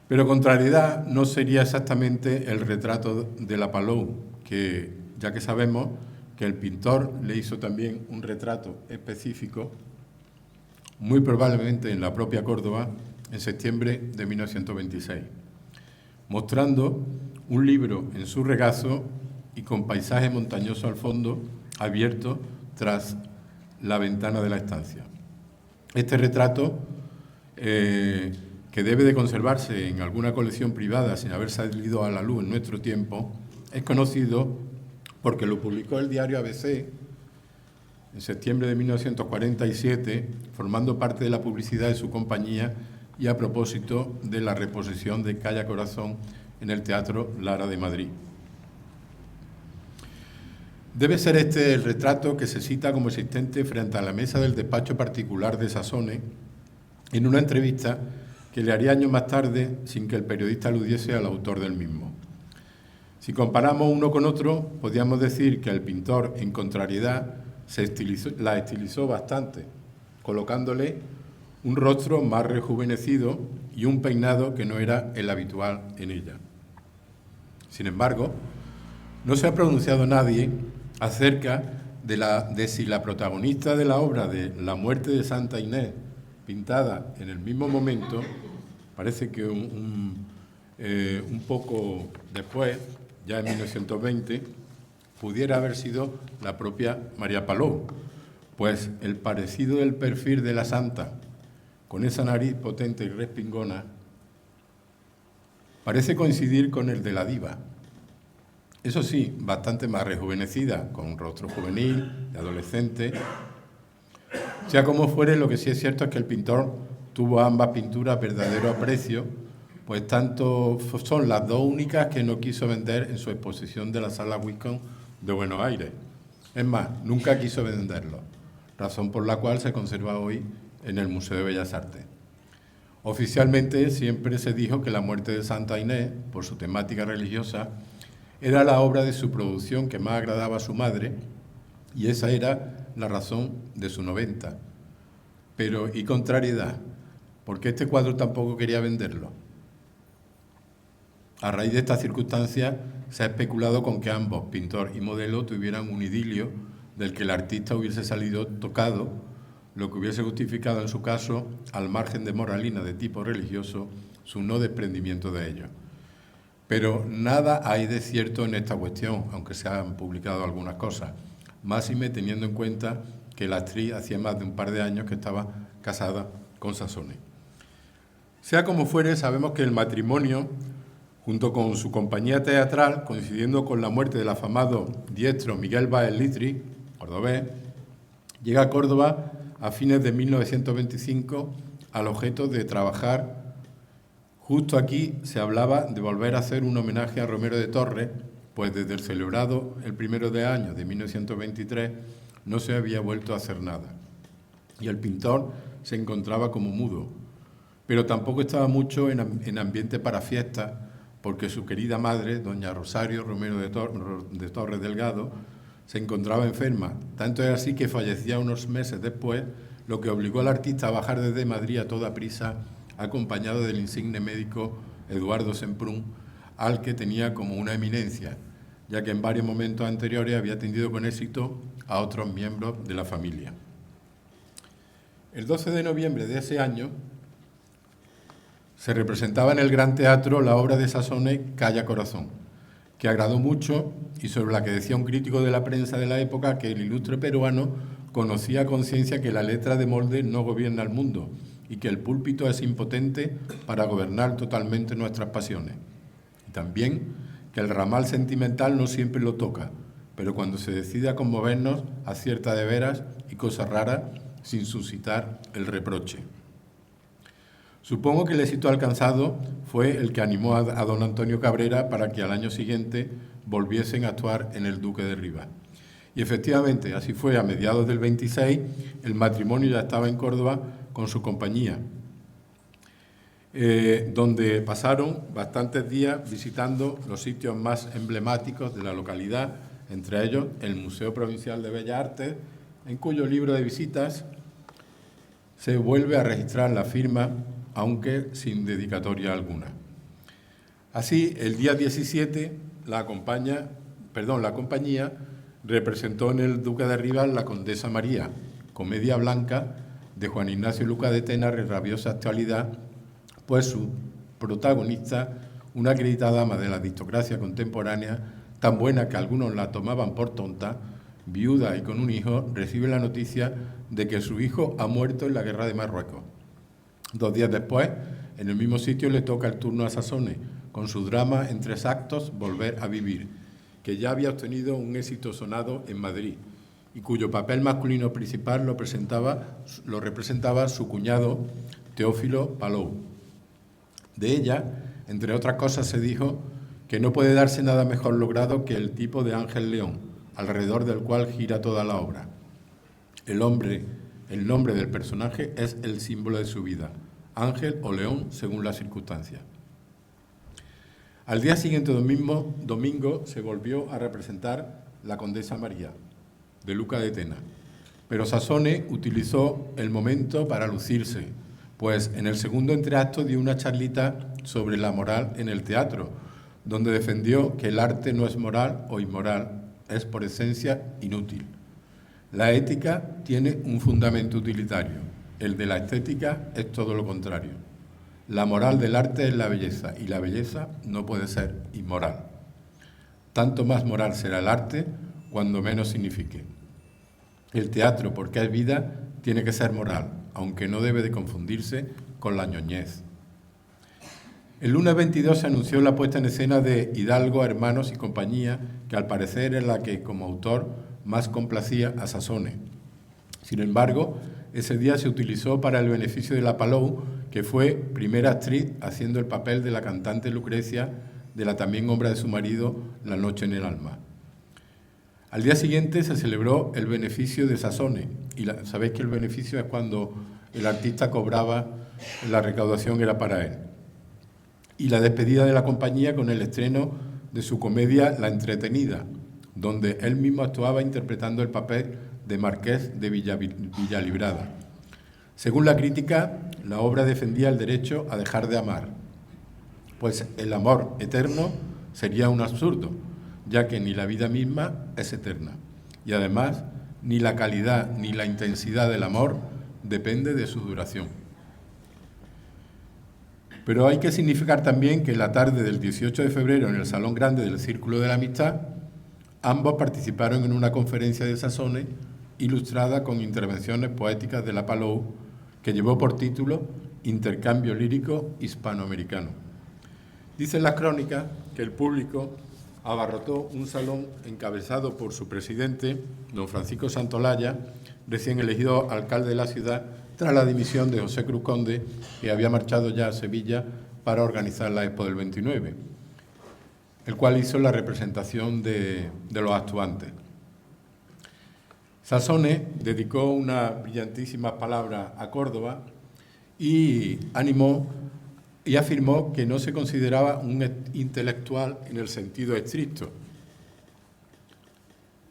Speaker 2: Pero Contrariedad no sería exactamente el retrato de la Palou, que ya que sabemos que el pintor le hizo también un retrato específico, muy probablemente en la propia Córdoba, en septiembre de 1926, mostrando un libro en su regazo y con paisaje montañoso al fondo, abierto tras la ventana de la estancia. Este retrato, que debe de conservarse en alguna colección privada sin haber salido a la luz en nuestro tiempo, es conocido porque lo publicó el diario ABC en septiembre de 1947, formando parte de la publicidad de su compañía y a propósito de la reposición de Calla Corazón en el Teatro Lara de Madrid. Debe ser este el retrato que se cita como existente frente a la mesa del despacho particular de Sasone en una entrevista que le haría años más tarde sin que el periodista aludiese al autor del mismo. Si comparamos uno con otro, podríamos decir que el pintor, en contrariedad, la estilizó bastante, colocándole un rostro más rejuvenecido y un peinado que no era el habitual en ella. Sin embargo, no se ha pronunciado nadie acerca de si la protagonista de la obra de La muerte de Santa Inés, pintada en el mismo momento, parece que un poco después, ya en 1920, pudiera haber sido la propia María Palou, pues el parecido del perfil de la santa, con esa nariz potente y respingona, parece coincidir con el de la diva. Eso sí, bastante más rejuvenecida, con un rostro juvenil, de adolescente. Sea como fuere, lo que sí es cierto es que el pintor tuvo ambas pinturas verdadero aprecio, pues tanto son las dos únicas que no quiso vender en su exposición de la Sala Witcomb de Buenos Aires. Es más, nunca quiso venderlo, razón por la cual se conserva hoy en el Museo de Bellas Artes. Oficialmente siempre se dijo que La muerte de Santa Inés, por su temática religiosa, era la obra de su producción que más agradaba a su madre, y esa era la razón de su 90. Pero, ¿y contrariedad? ¿Por qué este cuadro tampoco quería venderlo? A raíz de esta circunstancia se ha especulado con que ambos, pintor y modelo, tuvieran un idilio del que el artista hubiese salido tocado, lo que hubiese justificado en su caso, al margen de moralina de tipo religioso, su no desprendimiento de ello. Pero nada hay de cierto en esta cuestión, aunque se han publicado algunas cosas, máxime teniendo en cuenta que la actriz hacía más de un par de años que estaba casada con Sasone. Sea como fuere, sabemos que el matrimonio, junto con su compañía teatral, coincidiendo con la muerte del afamado diestro Miguel Báez Litri, cordobés, llega a Córdoba a fines de 1925 al objeto de trabajar. Justo aquí se hablaba de volver a hacer un homenaje a Romero de Torres, pues desde el celebrado el 1 de año de 1923 no se había vuelto a hacer nada. Y el pintor se encontraba como mudo, pero tampoco estaba mucho en ambiente para fiestas, porque su querida madre, doña Rosario Romero de Torres Delgado, se encontraba enferma. Tanto es así que fallecía unos meses después, lo que obligó al artista a bajar desde Madrid a toda prisa, acompañado del insigne médico Eduardo Semprún, al que tenía como una eminencia, ya que en varios momentos anteriores había atendido con éxito a otros miembros de la familia. El 12 de noviembre de ese año se representaba en el Gran Teatro la obra de Sasone Calla Corazón, que agradó mucho y sobre la que decía un crítico de la prensa de la época que el ilustre peruano conocía a conciencia que la letra de molde no gobierna el mundo y que el púlpito es impotente para gobernar totalmente nuestras pasiones. Y también que el ramal sentimental no siempre lo toca, pero cuando se decide a conmovernos, acierta de veras y cosas raras sin suscitar el reproche. Supongo que el éxito alcanzado fue el que animó a don Antonio Cabrera para que al año siguiente volviesen a actuar en el Duque de Rivas. Y efectivamente, así fue, a mediados del 26, el matrimonio ya estaba en Córdoba con su compañía, donde pasaron bastantes días visitando los sitios más emblemáticos de la localidad, entre ellos el Museo Provincial de Bellas Artes, en cuyo libro de visitas se vuelve a registrar la firma, aunque sin dedicatoria alguna. Así, el día 17, la compañía representó en el Duque de Rivas La Condesa María, comedia blanca de Juan Ignacio Luca de Tena, de rabiosa actualidad, pues su protagonista, una acreditada ama de la aristocracia contemporánea, tan buena que algunos la tomaban por tonta, viuda y con un hijo, recibe la noticia de que su hijo ha muerto en la guerra de Marruecos. 2 días después, en el mismo sitio le toca el turno a Sasone, con su drama en 3 actos, Volver a vivir. que ya había obtenido un éxito sonado en Madrid y cuyo papel masculino principal lo representaba su cuñado Teófilo Palou. De ella, entre otras cosas, se dijo que no puede darse nada mejor logrado que el tipo de ángel león, alrededor del cual gira toda la obra. El nombre del personaje es el símbolo de su vida, ángel o león según las circunstancias. Al día siguiente, domingo, se volvió a representar La Condesa María, de Luca de Tena, pero Sassone utilizó el momento para lucirse, pues en el segundo entreacto dio una charlita sobre la moral en el teatro, donde defendió que el arte no es moral o inmoral, es por esencia inútil. La ética tiene un fundamento utilitario, el de la estética es todo lo contrario. La moral del arte es la belleza y la belleza no puede ser inmoral. Tanto más moral será el arte cuando menos signifique. El teatro, porque es vida, tiene que ser moral, aunque no debe de confundirse con la ñoñez. El lunes 22 se anunció la puesta en escena de Hidalgo, Hermanos y compañía, que al parecer es la que, como autor, más complacía a Sassone. Sin embargo, ese día se utilizó para el beneficio de la Palou, que fue primera actriz haciendo el papel de la cantante Lucrecia, de la también obra de su marido, La noche en el alma. Al día siguiente se celebró el beneficio de Sassone, y sabéis que el beneficio es cuando el artista cobraba, la recaudación era para él. Y la despedida de la compañía con el estreno de su comedia La Entretenida, donde él mismo actuaba interpretando el papel de Marqués de Villalibrada. Según la crítica, la obra defendía el derecho a dejar de amar, pues el amor eterno sería un absurdo, ya que ni la vida misma es eterna. Y además, ni la calidad ni la intensidad del amor depende de su duración. Pero hay que significar también que la tarde del 18 de febrero en el Salón Grande del Círculo de la Amistad, ambos participaron en una conferencia de Sassone ilustrada con intervenciones poéticas de la Palou, que llevó por título Intercambio lírico hispanoamericano. Dicen las crónicas que el público abarrotó un salón encabezado por su presidente, don Francisco Santolaya, recién elegido alcalde de la ciudad tras la dimisión de José Cruz Conde, que había marchado ya a Sevilla para organizar la Expo del 29, el cual hizo la representación de los actuantes. Sassone dedicó unas brillantísimas palabras a Córdoba y animó y afirmó que no se consideraba un intelectual en el sentido estricto.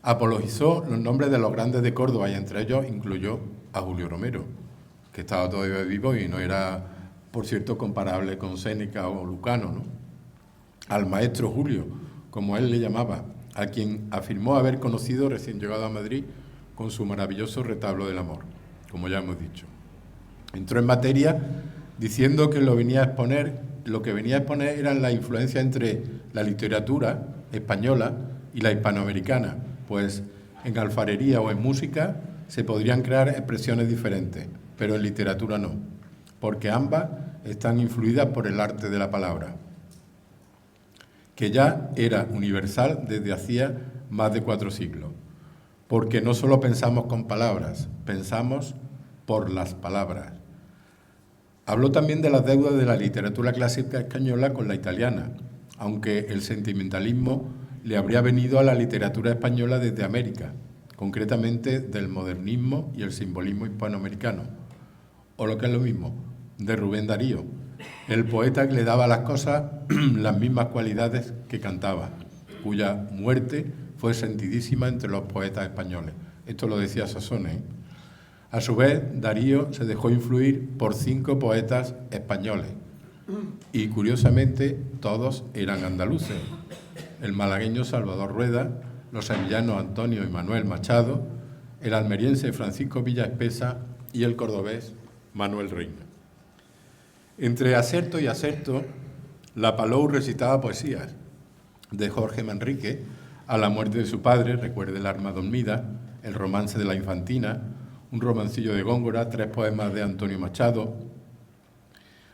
Speaker 2: Apologizó los nombres de los grandes de Córdoba y entre ellos incluyó a Julio Romero, que estaba todavía vivo y no era, por cierto, comparable con Séneca o Lucano, ¿no? Al maestro Julio, como él le llamaba, a quien afirmó haber conocido recién llegado a Madrid con su maravilloso retablo del amor, como ya hemos dicho. Entró en materia diciendo que lo que venía a exponer eran la influencia entre la literatura española y la hispanoamericana, pues en alfarería o en música se podrían crear expresiones diferentes, pero en literatura no, porque ambas están influidas por el arte de la palabra, que ya era universal desde hacía más de 4 siglos, porque no solo pensamos con palabras, pensamos por las palabras. Habló también de las deudas de la literatura clásica española con la italiana, aunque el sentimentalismo le habría venido a la literatura española desde América, concretamente del modernismo y el simbolismo hispanoamericano, o lo que es lo mismo, de Rubén Darío, el poeta que le daba a las cosas las mismas cualidades que cantaba, cuya muerte fue sentidísima entre los poetas españoles. Esto lo decía Sassone, ¿eh? A su vez, Darío se dejó influir por 5 poetas españoles y, curiosamente, todos eran andaluces. El malagueño Salvador Rueda, los sevillanos Antonio y Manuel Machado, el almeriense Francisco Villaespesa y el cordobés Manuel Reina. Entre aserto y aserto, la Palou recitaba poesías de Jorge Manrique, A la muerte de su padre, Recuerde el arma dormida, El romance de la infantina, un romancillo de Góngora, 3 poemas de Antonio Machado,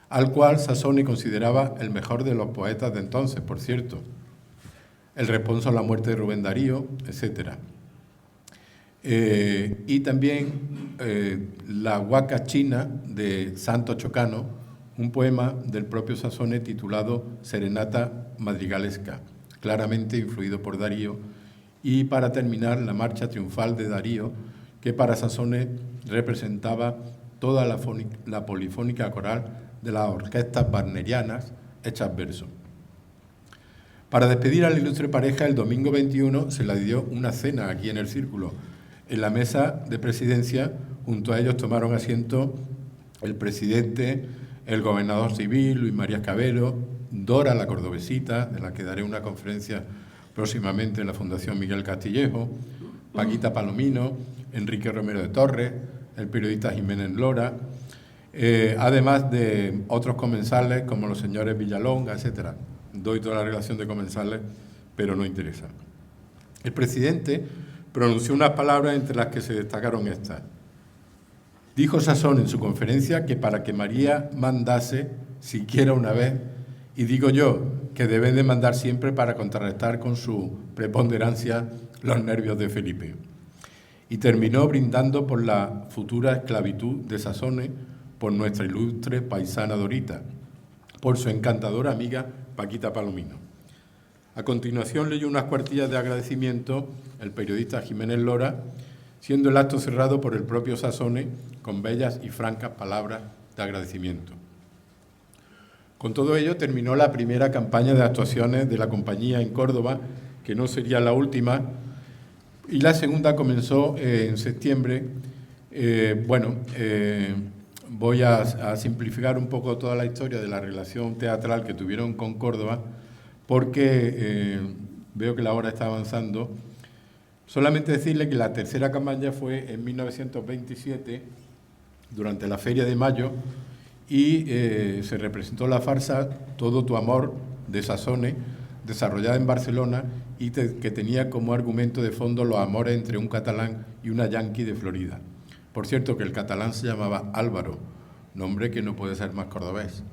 Speaker 2: al cual Sassone consideraba el mejor de los poetas de entonces, por cierto. el responso a la muerte de Rubén Darío, etc. Y también La Huaca China de Santo Chocano, un poema del propio Sazone titulado Serenata Madrigalesca, claramente influido por Darío, y para terminar la marcha triunfal de Darío, que para Sazone representaba toda la polifónica coral de las orquestas wagnerianas hechas verso. Para despedir a la ilustre pareja, el domingo 21 se le dio una cena aquí en el Círculo. En la mesa de presidencia, junto a ellos tomaron asiento el presidente, el gobernador civil, Luis María Escabero, Dora la Cordobesita, de la que daré una conferencia próximamente en la Fundación Miguel Castillejo, Paquita Palomino, Enrique Romero de Torres, el periodista Jiménez Lora, además de otros comensales como los señores Villalonga, etc. Doy toda la relación de comensales, pero no interesa. El presidente pronunció unas palabras entre las que se destacaron estas. Dijo Sazón en su conferencia que para que María mandase siquiera una vez, y digo yo que debe de mandar siempre para contrarrestar con su preponderancia los nervios de Felipe. Y terminó brindando por la futura esclavitud de Sazone, por nuestra ilustre paisana Dorita, por su encantadora amiga Paquita Palomino. A continuación leyó unas cuartillas de agradecimiento el periodista Jiménez Lora, siendo el acto cerrado por el propio Sazone con bellas y francas palabras de agradecimiento. Con todo ello terminó la primera campaña de actuaciones de la compañía en Córdoba, que no sería la última, y la segunda comenzó en septiembre. Voy a simplificar un poco toda la historia de la relación teatral que tuvieron con Córdoba, porque veo que la hora está avanzando. Solamente decirle que la tercera campaña fue en 1927, durante la Feria de Mayo, y se representó la farsa Todo tu amor de Sazone, desarrollada en Barcelona y que tenía como argumento de fondo los amores entre un catalán y una yanqui de Florida. Por cierto, que el catalán se llamaba Álvaro, nombre que no puede ser más cordobés.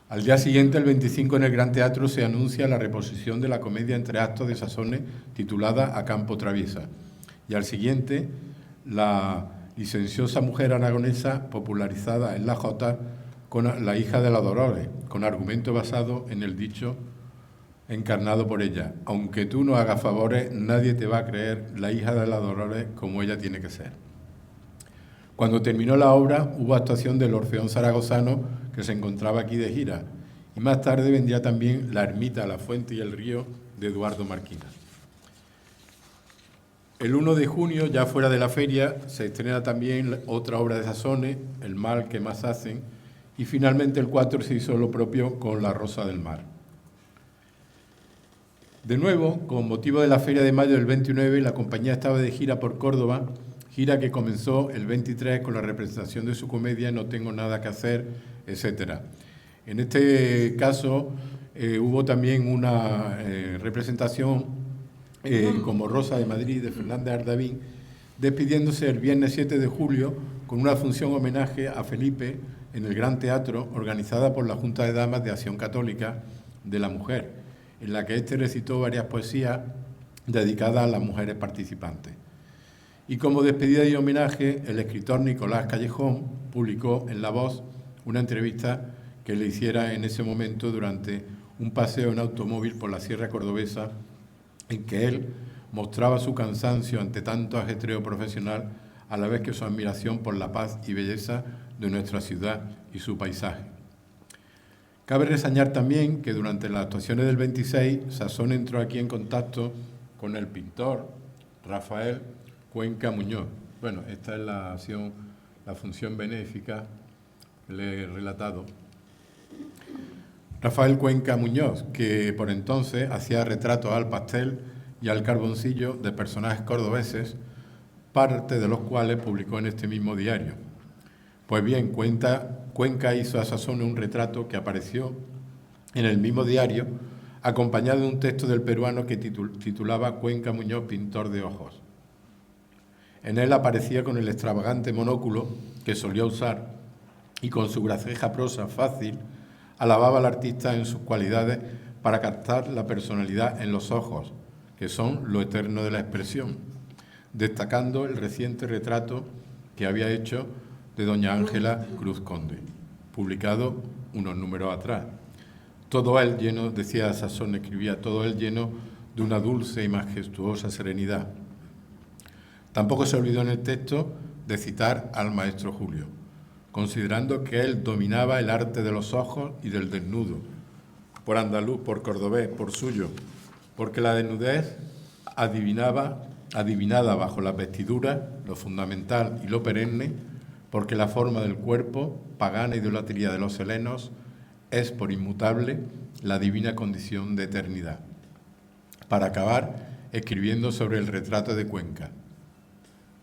Speaker 2: Al día siguiente, el 25, en el Gran Teatro, se anuncia la reposición de la comedia entre actos de Sazone titulada A campo traviesa. Y al siguiente, la licenciosa mujer aragonesa popularizada en la Jota con La hija de la Dolores, con argumento basado en el dicho encarnado por ella: aunque tú no hagas favores, nadie te va a creer la hija de la Dolores como ella tiene que ser. Cuando terminó la obra, hubo actuación del Orfeón Zaragozano, que se encontraba aquí de gira, y más tarde vendría también La ermita, la fuente y el río de Eduardo Marquina. El 1 de junio, ya fuera de la feria, se estrena también otra obra de Sazone, El mal que más hacen, y finalmente el 4 se hizo lo propio con La rosa del mar. De nuevo, con motivo de la Feria de Mayo del 29, la compañía estaba de gira por Córdoba, gira que comenzó el 23 con la representación de su comedia No tengo nada que hacer, etc. En este caso hubo también una representación como Rosa de Madrid de Fernández Ardavín, despidiéndose el viernes 7 de julio con una función homenaje a Felipe en el Gran Teatro, organizada por la Junta de Damas de Acción Católica de la Mujer, en la que éste recitó varias poesías dedicadas a las mujeres participantes. Y como despedida y homenaje, el escritor Nicolás Callejón publicó en La Voz una entrevista que le hiciera en ese momento durante un paseo en automóvil por la Sierra Cordobesa, en que él mostraba su cansancio ante tanto ajetreo profesional, a la vez que su admiración por la paz y belleza de nuestra ciudad y su paisaje. Cabe reseñar también que durante las actuaciones del 26, Sazón entró aquí en contacto con el pintor Rafael Cuenca Muñoz. Bueno, esta es la función benéfica que le he relatado. Rafael Cuenca Muñoz, que por entonces hacía retratos al pastel y al carboncillo de personajes cordobeses, parte de los cuales publicó en este mismo diario. Pues bien, Cuenca hizo a Sazón un retrato que apareció en el mismo diario, acompañado de un texto del peruano que titulaba Cuenca Muñoz, pintor de ojos. En él aparecía con el extravagante monóculo que solía usar y con su graceja prosa fácil alababa al artista en sus cualidades para captar la personalidad en los ojos, que son lo eterno de la expresión, destacando el reciente retrato que había hecho de doña Ángela Cruz Conde, publicado unos números atrás. Todo él lleno, decía Sasson, escribía, todo él lleno de una dulce y majestuosa serenidad. Tampoco se olvidó en el texto de citar al maestro Julio, considerando que él dominaba el arte de los ojos y del desnudo, por andaluz, por cordobés, por suyo, porque la desnudez adivinada bajo las vestiduras, lo fundamental y lo perenne, porque la forma del cuerpo, pagana idolatría de los helenos, es por inmutable la divina condición de eternidad. Para acabar, escribiendo sobre el retrato de Cuenca.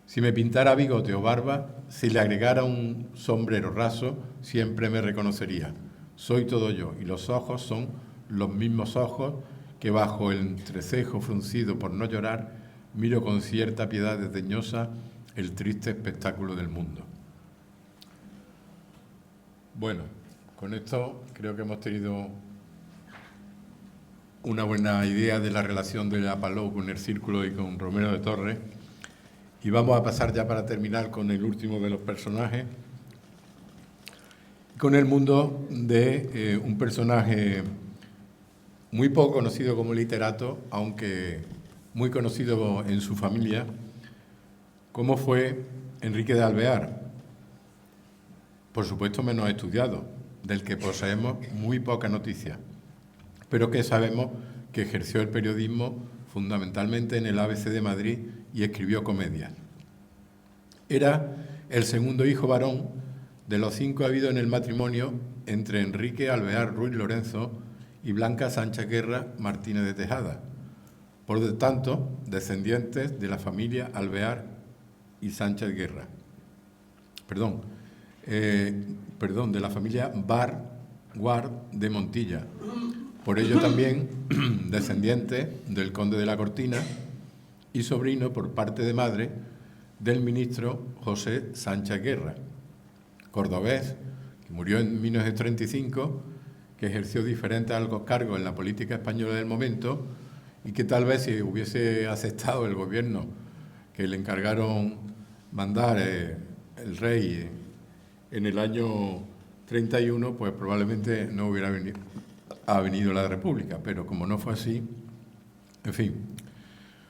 Speaker 2: Si me pintara bigote o barba, si le agregara un sombrero raso, siempre me reconocería. Soy todo yo, y los ojos son los mismos ojos que bajo el entrecejo fruncido por no llorar, miro con cierta piedad desdeñosa el triste espectáculo del mundo. Bueno, con esto creo que hemos tenido una buena idea de la relación de la Palou con el Círculo y con Romero de Torres. Y vamos a pasar ya para terminar con el último de los personajes, con el mundo de un personaje muy poco conocido como literato, aunque muy conocido en su familia, como fue Enrique de Alvear, por supuesto menos estudiado, del que poseemos muy poca noticia, pero que sabemos que ejerció el periodismo fundamentalmente en el ABC de Madrid y escribió comedias. Era el segundo hijo varón de los 5 habidos en el matrimonio entre Enrique Alvear Ruiz Lorenzo y Blanca Sánchez Guerra Martínez de Tejada, por lo tanto, descendientes de la familia Alvear y Sánchez Guerra. De la familia Guard de Montilla. Por ello también descendiente del conde de la Cortina y sobrino por parte de madre del ministro José Sánchez Guerra, cordobés, que murió en 1935, que ejerció diferentes altos cargos en la política española del momento y que tal vez si hubiese aceptado el gobierno que le encargaron mandar el rey en el año 31, pues probablemente no hubiera venido la República, pero como no fue así, en fin.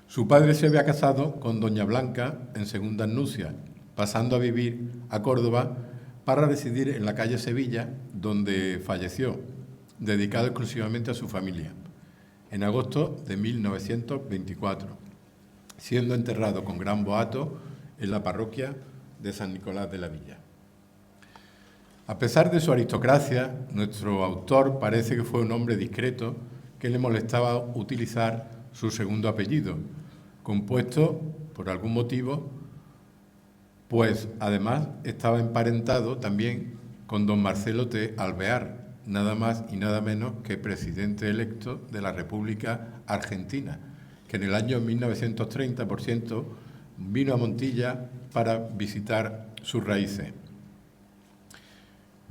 Speaker 2: Su padre se había casado con doña Blanca en segundas nupcias, pasando a vivir a Córdoba para residir en la calle Sevilla, donde falleció, dedicado exclusivamente a su familia, en agosto de 1924, siendo enterrado con gran boato en la parroquia de San Nicolás de la Villa. A pesar de su aristocracia, nuestro autor parece que fue un hombre discreto que le molestaba utilizar su segundo apellido, compuesto por algún motivo, pues además estaba emparentado también con don Marcelo de Alvear, nada más y nada menos que presidente electo de la República Argentina, que en el año 1930, por cierto, vino a Montilla para visitar sus raíces.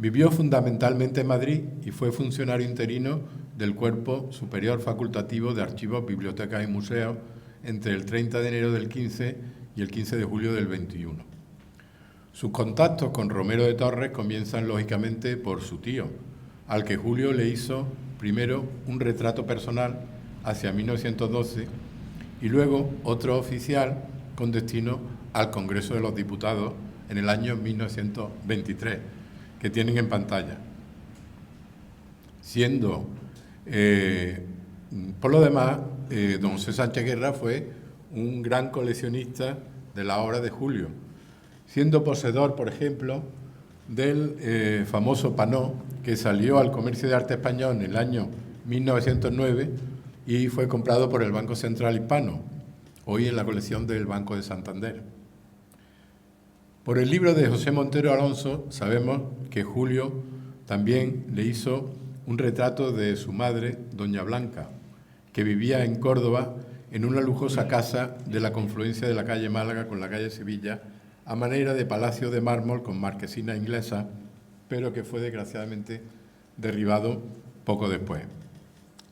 Speaker 2: Vivió fundamentalmente en Madrid y fue funcionario interino del Cuerpo Superior Facultativo de Archivos, Bibliotecas y Museos entre el 30 de enero del 15 y el 15 de julio del 21. Sus contactos con Romero de Torres comienzan lógicamente por su tío, al que Julio le hizo primero un retrato personal hacia 1912 y luego otro oficial con destino al Congreso de los Diputados en el año 1923, que tienen en pantalla. Siendo, por lo demás, don José Sánchez Guerra fue un gran coleccionista de la obra de Julio, siendo poseedor, por ejemplo, del famoso panó que salió al comercio de arte español en el año 1909 y fue comprado por el Banco Central Hispano, hoy en la colección del Banco de Santander. Por el libro de José Montero Alonso sabemos que Julio también le hizo un retrato de su madre, doña Blanca, que vivía en Córdoba en una lujosa casa de la confluencia de la calle Málaga con la calle Sevilla, a manera de palacio de mármol con marquesina inglesa, pero que fue desgraciadamente derribado poco después.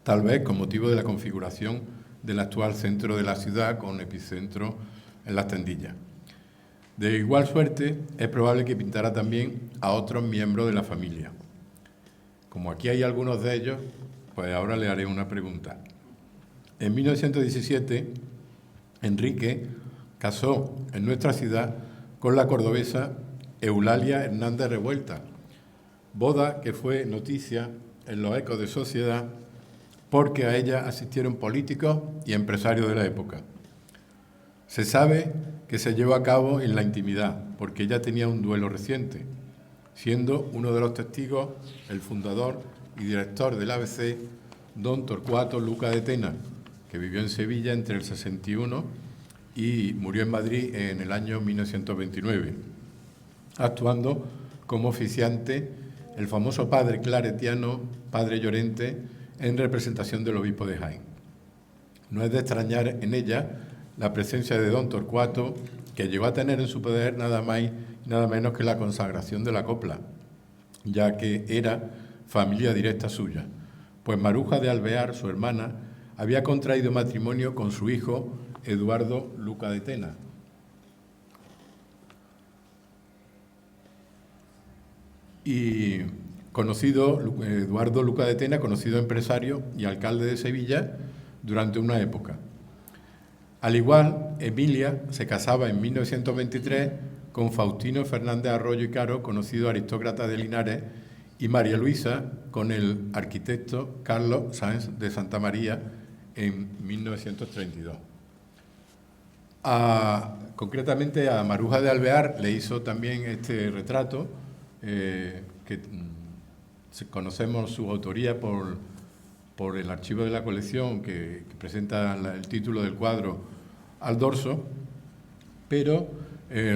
Speaker 2: tal vez con motivo de la configuración del actual centro de la ciudad con epicentro en Las Tendillas. De igual suerte, es probable que pintara también a otros miembros de la familia. Como aquí hay algunos de ellos, pues ahora le haré una pregunta. En 1917, Enrique casó en nuestra ciudad con la cordobesa Eulalia Hernández Revuelta, boda que fue noticia en los ecos de sociedad porque a ella asistieron políticos y empresarios de la época. Se sabe que se llevó a cabo en la intimidad, porque ella tenía un duelo reciente, siendo uno de los testigos el fundador y director del ABC, don Torcuato Luca de Tena, que vivió en Sevilla entre el 61 y murió en Madrid en el año 1929, actuando como oficiante el famoso padre claretiano, padre Llorente, en representación del obispo de Jaén. No es de extrañar en ella la presencia de don Torcuato, que llegó a tener en su poder nada más y nada menos que la consagración de la copla, ya que era familia directa suya, pues Maruja de Alvear, su hermana, había contraído matrimonio con su hijo Eduardo Luca de Tena. Y Eduardo Luca de Tena, conocido empresario y alcalde de Sevilla durante una época. Al igual, Emilia se casaba en 1923 con Faustino Fernández Arroyo y Caro, conocido aristócrata de Linares, y María Luisa con el arquitecto Carlos Sáenz de Santa María en 1932. Concretamente a Maruja de Alvear le hizo también este retrato, que conocemos su autoría por el archivo de la colección que presenta el título del cuadro al dorso, pero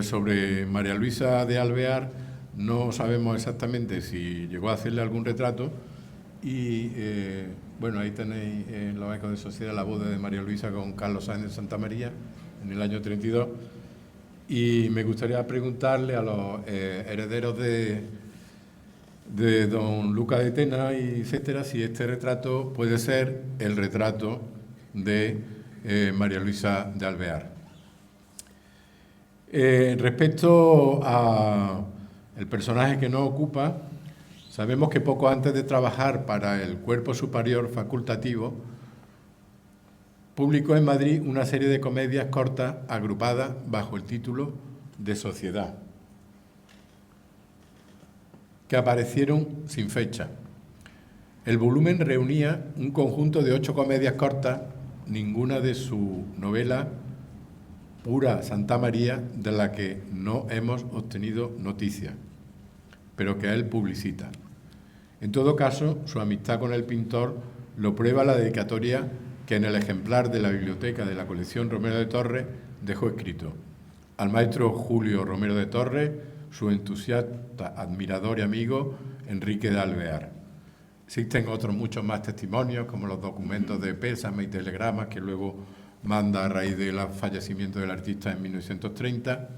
Speaker 2: sobre María Luisa de Alvear no sabemos exactamente si llegó a hacerle algún retrato y bueno, ahí tenéis en los ecos de sociedad la boda de María Luisa con Carlos Sáenz de Santa María en el año 32, y me gustaría preguntarle a los herederos de don Luca de Tena y etcétera, si este retrato puede ser el retrato de María Luisa de Alvear. Respecto a el personaje que nos ocupa, sabemos que poco antes de trabajar para el Cuerpo Superior Facultativo, publicó en Madrid una serie de comedias cortas agrupadas bajo el título de Sociedad, que aparecieron sin fecha. El volumen reunía un conjunto de 8 comedias cortas, ninguna de su novela Pura Santa María, de la que no hemos obtenido noticia, pero que él publicita. En todo caso, su amistad con el pintor lo prueba la dedicatoria que en el ejemplar de la biblioteca de la colección Romero de Torres dejó escrito: al maestro Julio Romero de Torres, su entusiasta admirador y amigo Enrique de Alvear. Existen otros muchos más testimonios, como los documentos de pésame y telegramas que luego manda a raíz del fallecimiento del artista en 1930,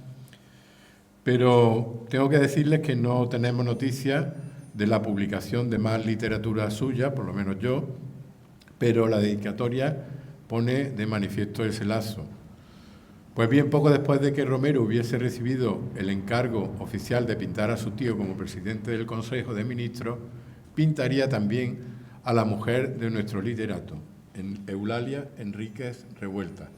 Speaker 2: pero tengo que decirles que no tenemos noticia de la publicación de más literatura suya, por lo menos yo, pero la dedicatoria pone de manifiesto ese lazo. Pues bien, poco después de que Romero hubiese recibido el encargo oficial de pintar a su tío como presidente del Consejo de Ministros, pintaría también a la mujer de nuestro literato, Eulalia Enríquez Revuelta,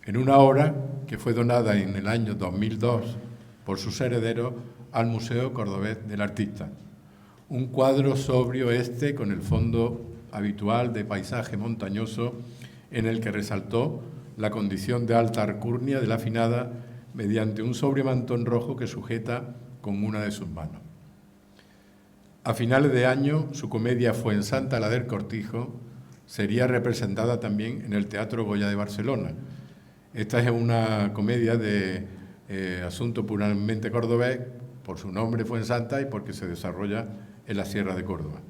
Speaker 2: en una obra que fue donada en el año 2002 por sus herederos al Museo Cordobés del Artista. Un cuadro sobrio con el fondo habitual de paisaje montañoso en el que resaltó la condición de alta alcurnia de la finada mediante un sobrio mantón rojo que sujeta con una de sus manos. A finales de año, su comedia Fuensanta la del Cortijo sería representada también en el Teatro Goya de Barcelona. Esta es una comedia de asunto puramente cordobés, por su nombre Fuensanta y porque se desarrolla en la Sierra de Córdoba.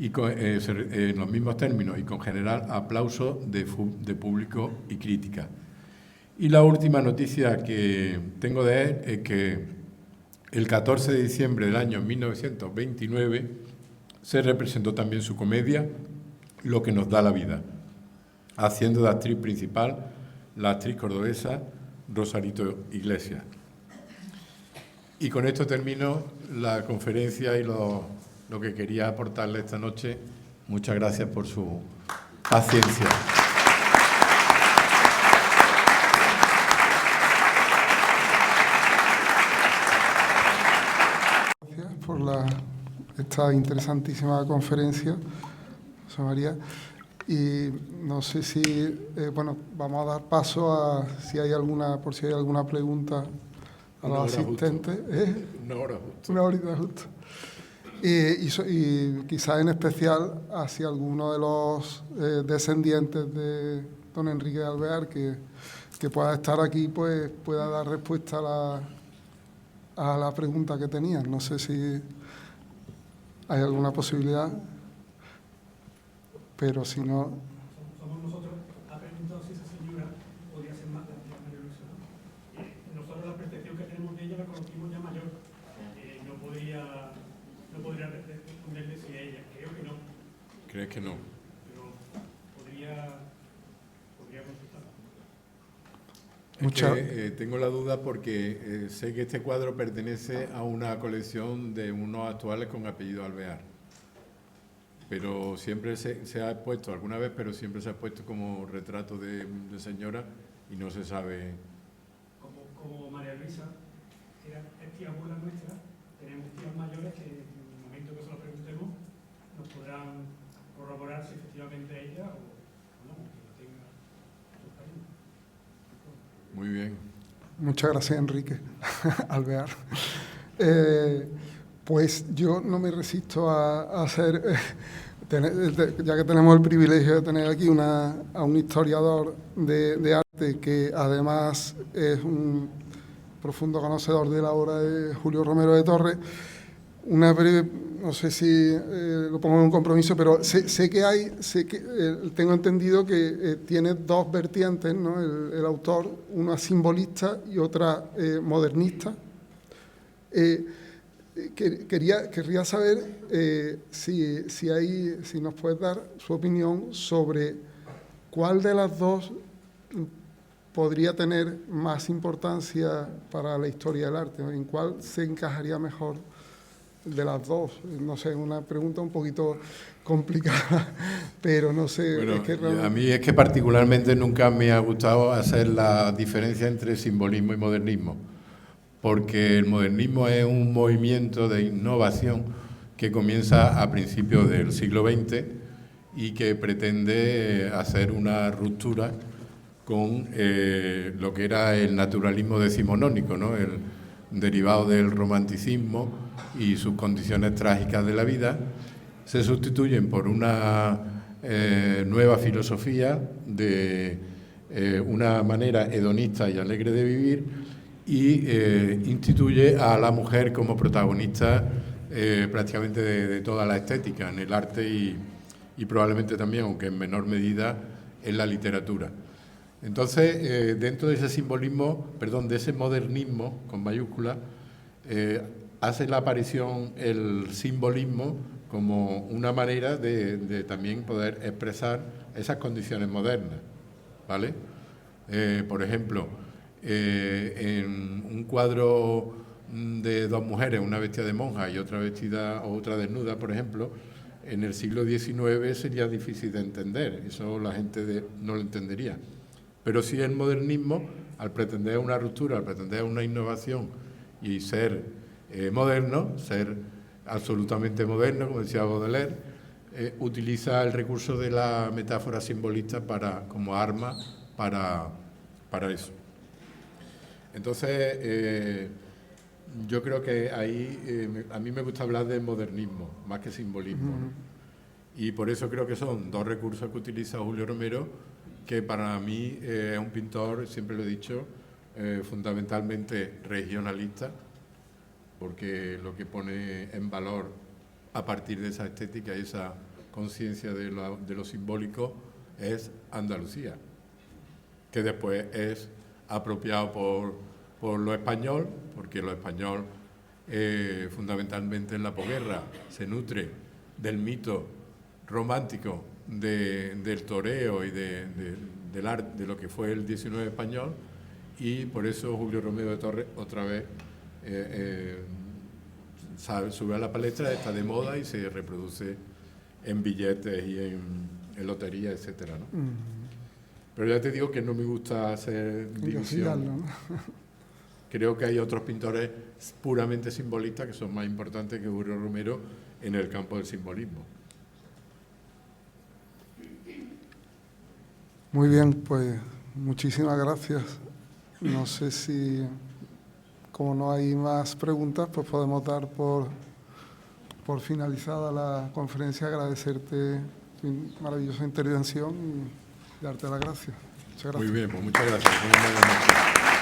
Speaker 2: Y en los mismos términos y con general aplauso de público y crítica. Y la última noticia que tengo de él es que el 14 de diciembre del año 1929 se representó también su comedia, Lo que nos da la vida, haciendo de actriz principal la actriz cordobesa Rosarito Iglesias. Y con esto termino la conferencia y lo que quería aportarle esta noche. Muchas gracias por su paciencia.
Speaker 1: Gracias por esta interesantísima conferencia, José María. Y no sé si, bueno, vamos a dar paso a si hay alguna pregunta a los asistentes.
Speaker 2: Una hora justo.
Speaker 1: Una horita justo. Y quizás en especial hacia alguno de los descendientes de don Enrique de Alvear que pueda estar aquí, pues pueda dar respuesta a la pregunta que tenían. No sé si hay alguna posibilidad, pero si no...
Speaker 3: Somos nosotros, ha preguntado si esa señora podía ser más de María Luisa, ¿no? Nosotros la percepción que tenemos de ella la conocimos ya mayor. No podría responderle si a ella. Creo que no.
Speaker 2: ¿Crees que no?
Speaker 3: Pero podría
Speaker 2: Es
Speaker 3: contestar.
Speaker 2: que, tengo la duda porque sé que este cuadro pertenece a una colección de unos actuales con apellido Alvear. Pero siempre se ha expuesto, alguna vez, pero siempre se ha puesto como retrato de señora y no se sabe.
Speaker 3: Como María Luisa es tía abuela nuestra, tenemos tías mayores que en el momento que se lo preguntemos nos podrán corroborar si efectivamente es ella o no, que lo tenga su país.
Speaker 2: Muy bien.
Speaker 1: Muchas gracias, Enrique Alvear. Pues yo no me resisto a hacer, ya que tenemos el privilegio de tener aquí a un historiador de arte que además es un profundo conocedor de la obra de Julio Romero de Torres, una breve, no sé si lo pongo en un compromiso, pero tengo entendido que tiene dos vertientes, ¿no? El autor, una simbolista y otra modernista. Querría saber si nos puedes dar su opinión sobre cuál de las dos podría tener más importancia para la historia del arte, ¿no? ¿En cuál se encajaría mejor de las dos? No sé, una pregunta un poquito complicada, pero no sé.
Speaker 2: Bueno,
Speaker 1: es que realmente...
Speaker 2: a mí es que particularmente nunca me ha gustado hacer la diferencia entre simbolismo y modernismo, porque el modernismo es un movimiento de innovación que comienza a principios del siglo XX y que pretende hacer una ruptura con lo que era el naturalismo decimonónico, ¿no? El derivado del romanticismo y sus condiciones trágicas de la vida, se sustituyen por una nueva filosofía de una manera hedonista y alegre de vivir y instituye a la mujer como protagonista prácticamente de toda la estética, en el arte y probablemente también, aunque en menor medida, en la literatura. Entonces, dentro de ese simbolismo, de ese modernismo, con mayúscula, hace la aparición el simbolismo como una manera de también poder expresar esas condiciones modernas, ¿vale? Por ejemplo, en un cuadro de dos mujeres, una vestida de monja y otra vestida o otra desnuda, por ejemplo, en el siglo XIX sería difícil de entender, eso la gente no lo entendería. Pero sí el modernismo, al pretender una ruptura, al pretender una innovación y ser moderno, ser absolutamente moderno, como decía Baudelaire, utiliza el recurso de la metáfora simbolista como arma para eso. Entonces, yo creo que ahí a mí me gusta hablar de modernismo, más que simbolismo, ¿no? Y por eso creo que son dos recursos que utiliza Julio Romero, que para mí es un pintor, siempre lo he dicho, fundamentalmente regionalista, porque lo que pone en valor a partir de esa estética y esa conciencia de lo simbólico es Andalucía, que después es apropiado por lo español, porque lo español fundamentalmente en la posguerra se nutre del mito romántico del toreo y del arte, de lo que fue el 19 español, y por eso Julio Romero de Torres otra vez sube a la palestra, está de moda y se reproduce en billetes y en lotería, etcétera, ¿no? Pero ya te digo que no me gusta hacer división.
Speaker 1: ¿no?
Speaker 2: Creo que hay otros pintores puramente simbolistas que son más importantes que Julio Romero en el campo del simbolismo.
Speaker 1: Muy bien, pues muchísimas gracias. No sé si, como no hay más preguntas, pues podemos dar por finalizada la conferencia, agradecerte tu maravillosa intervención y darte las gracias. Muchas gracias.
Speaker 2: Muy bien, pues muchas gracias. Muy buenas noches.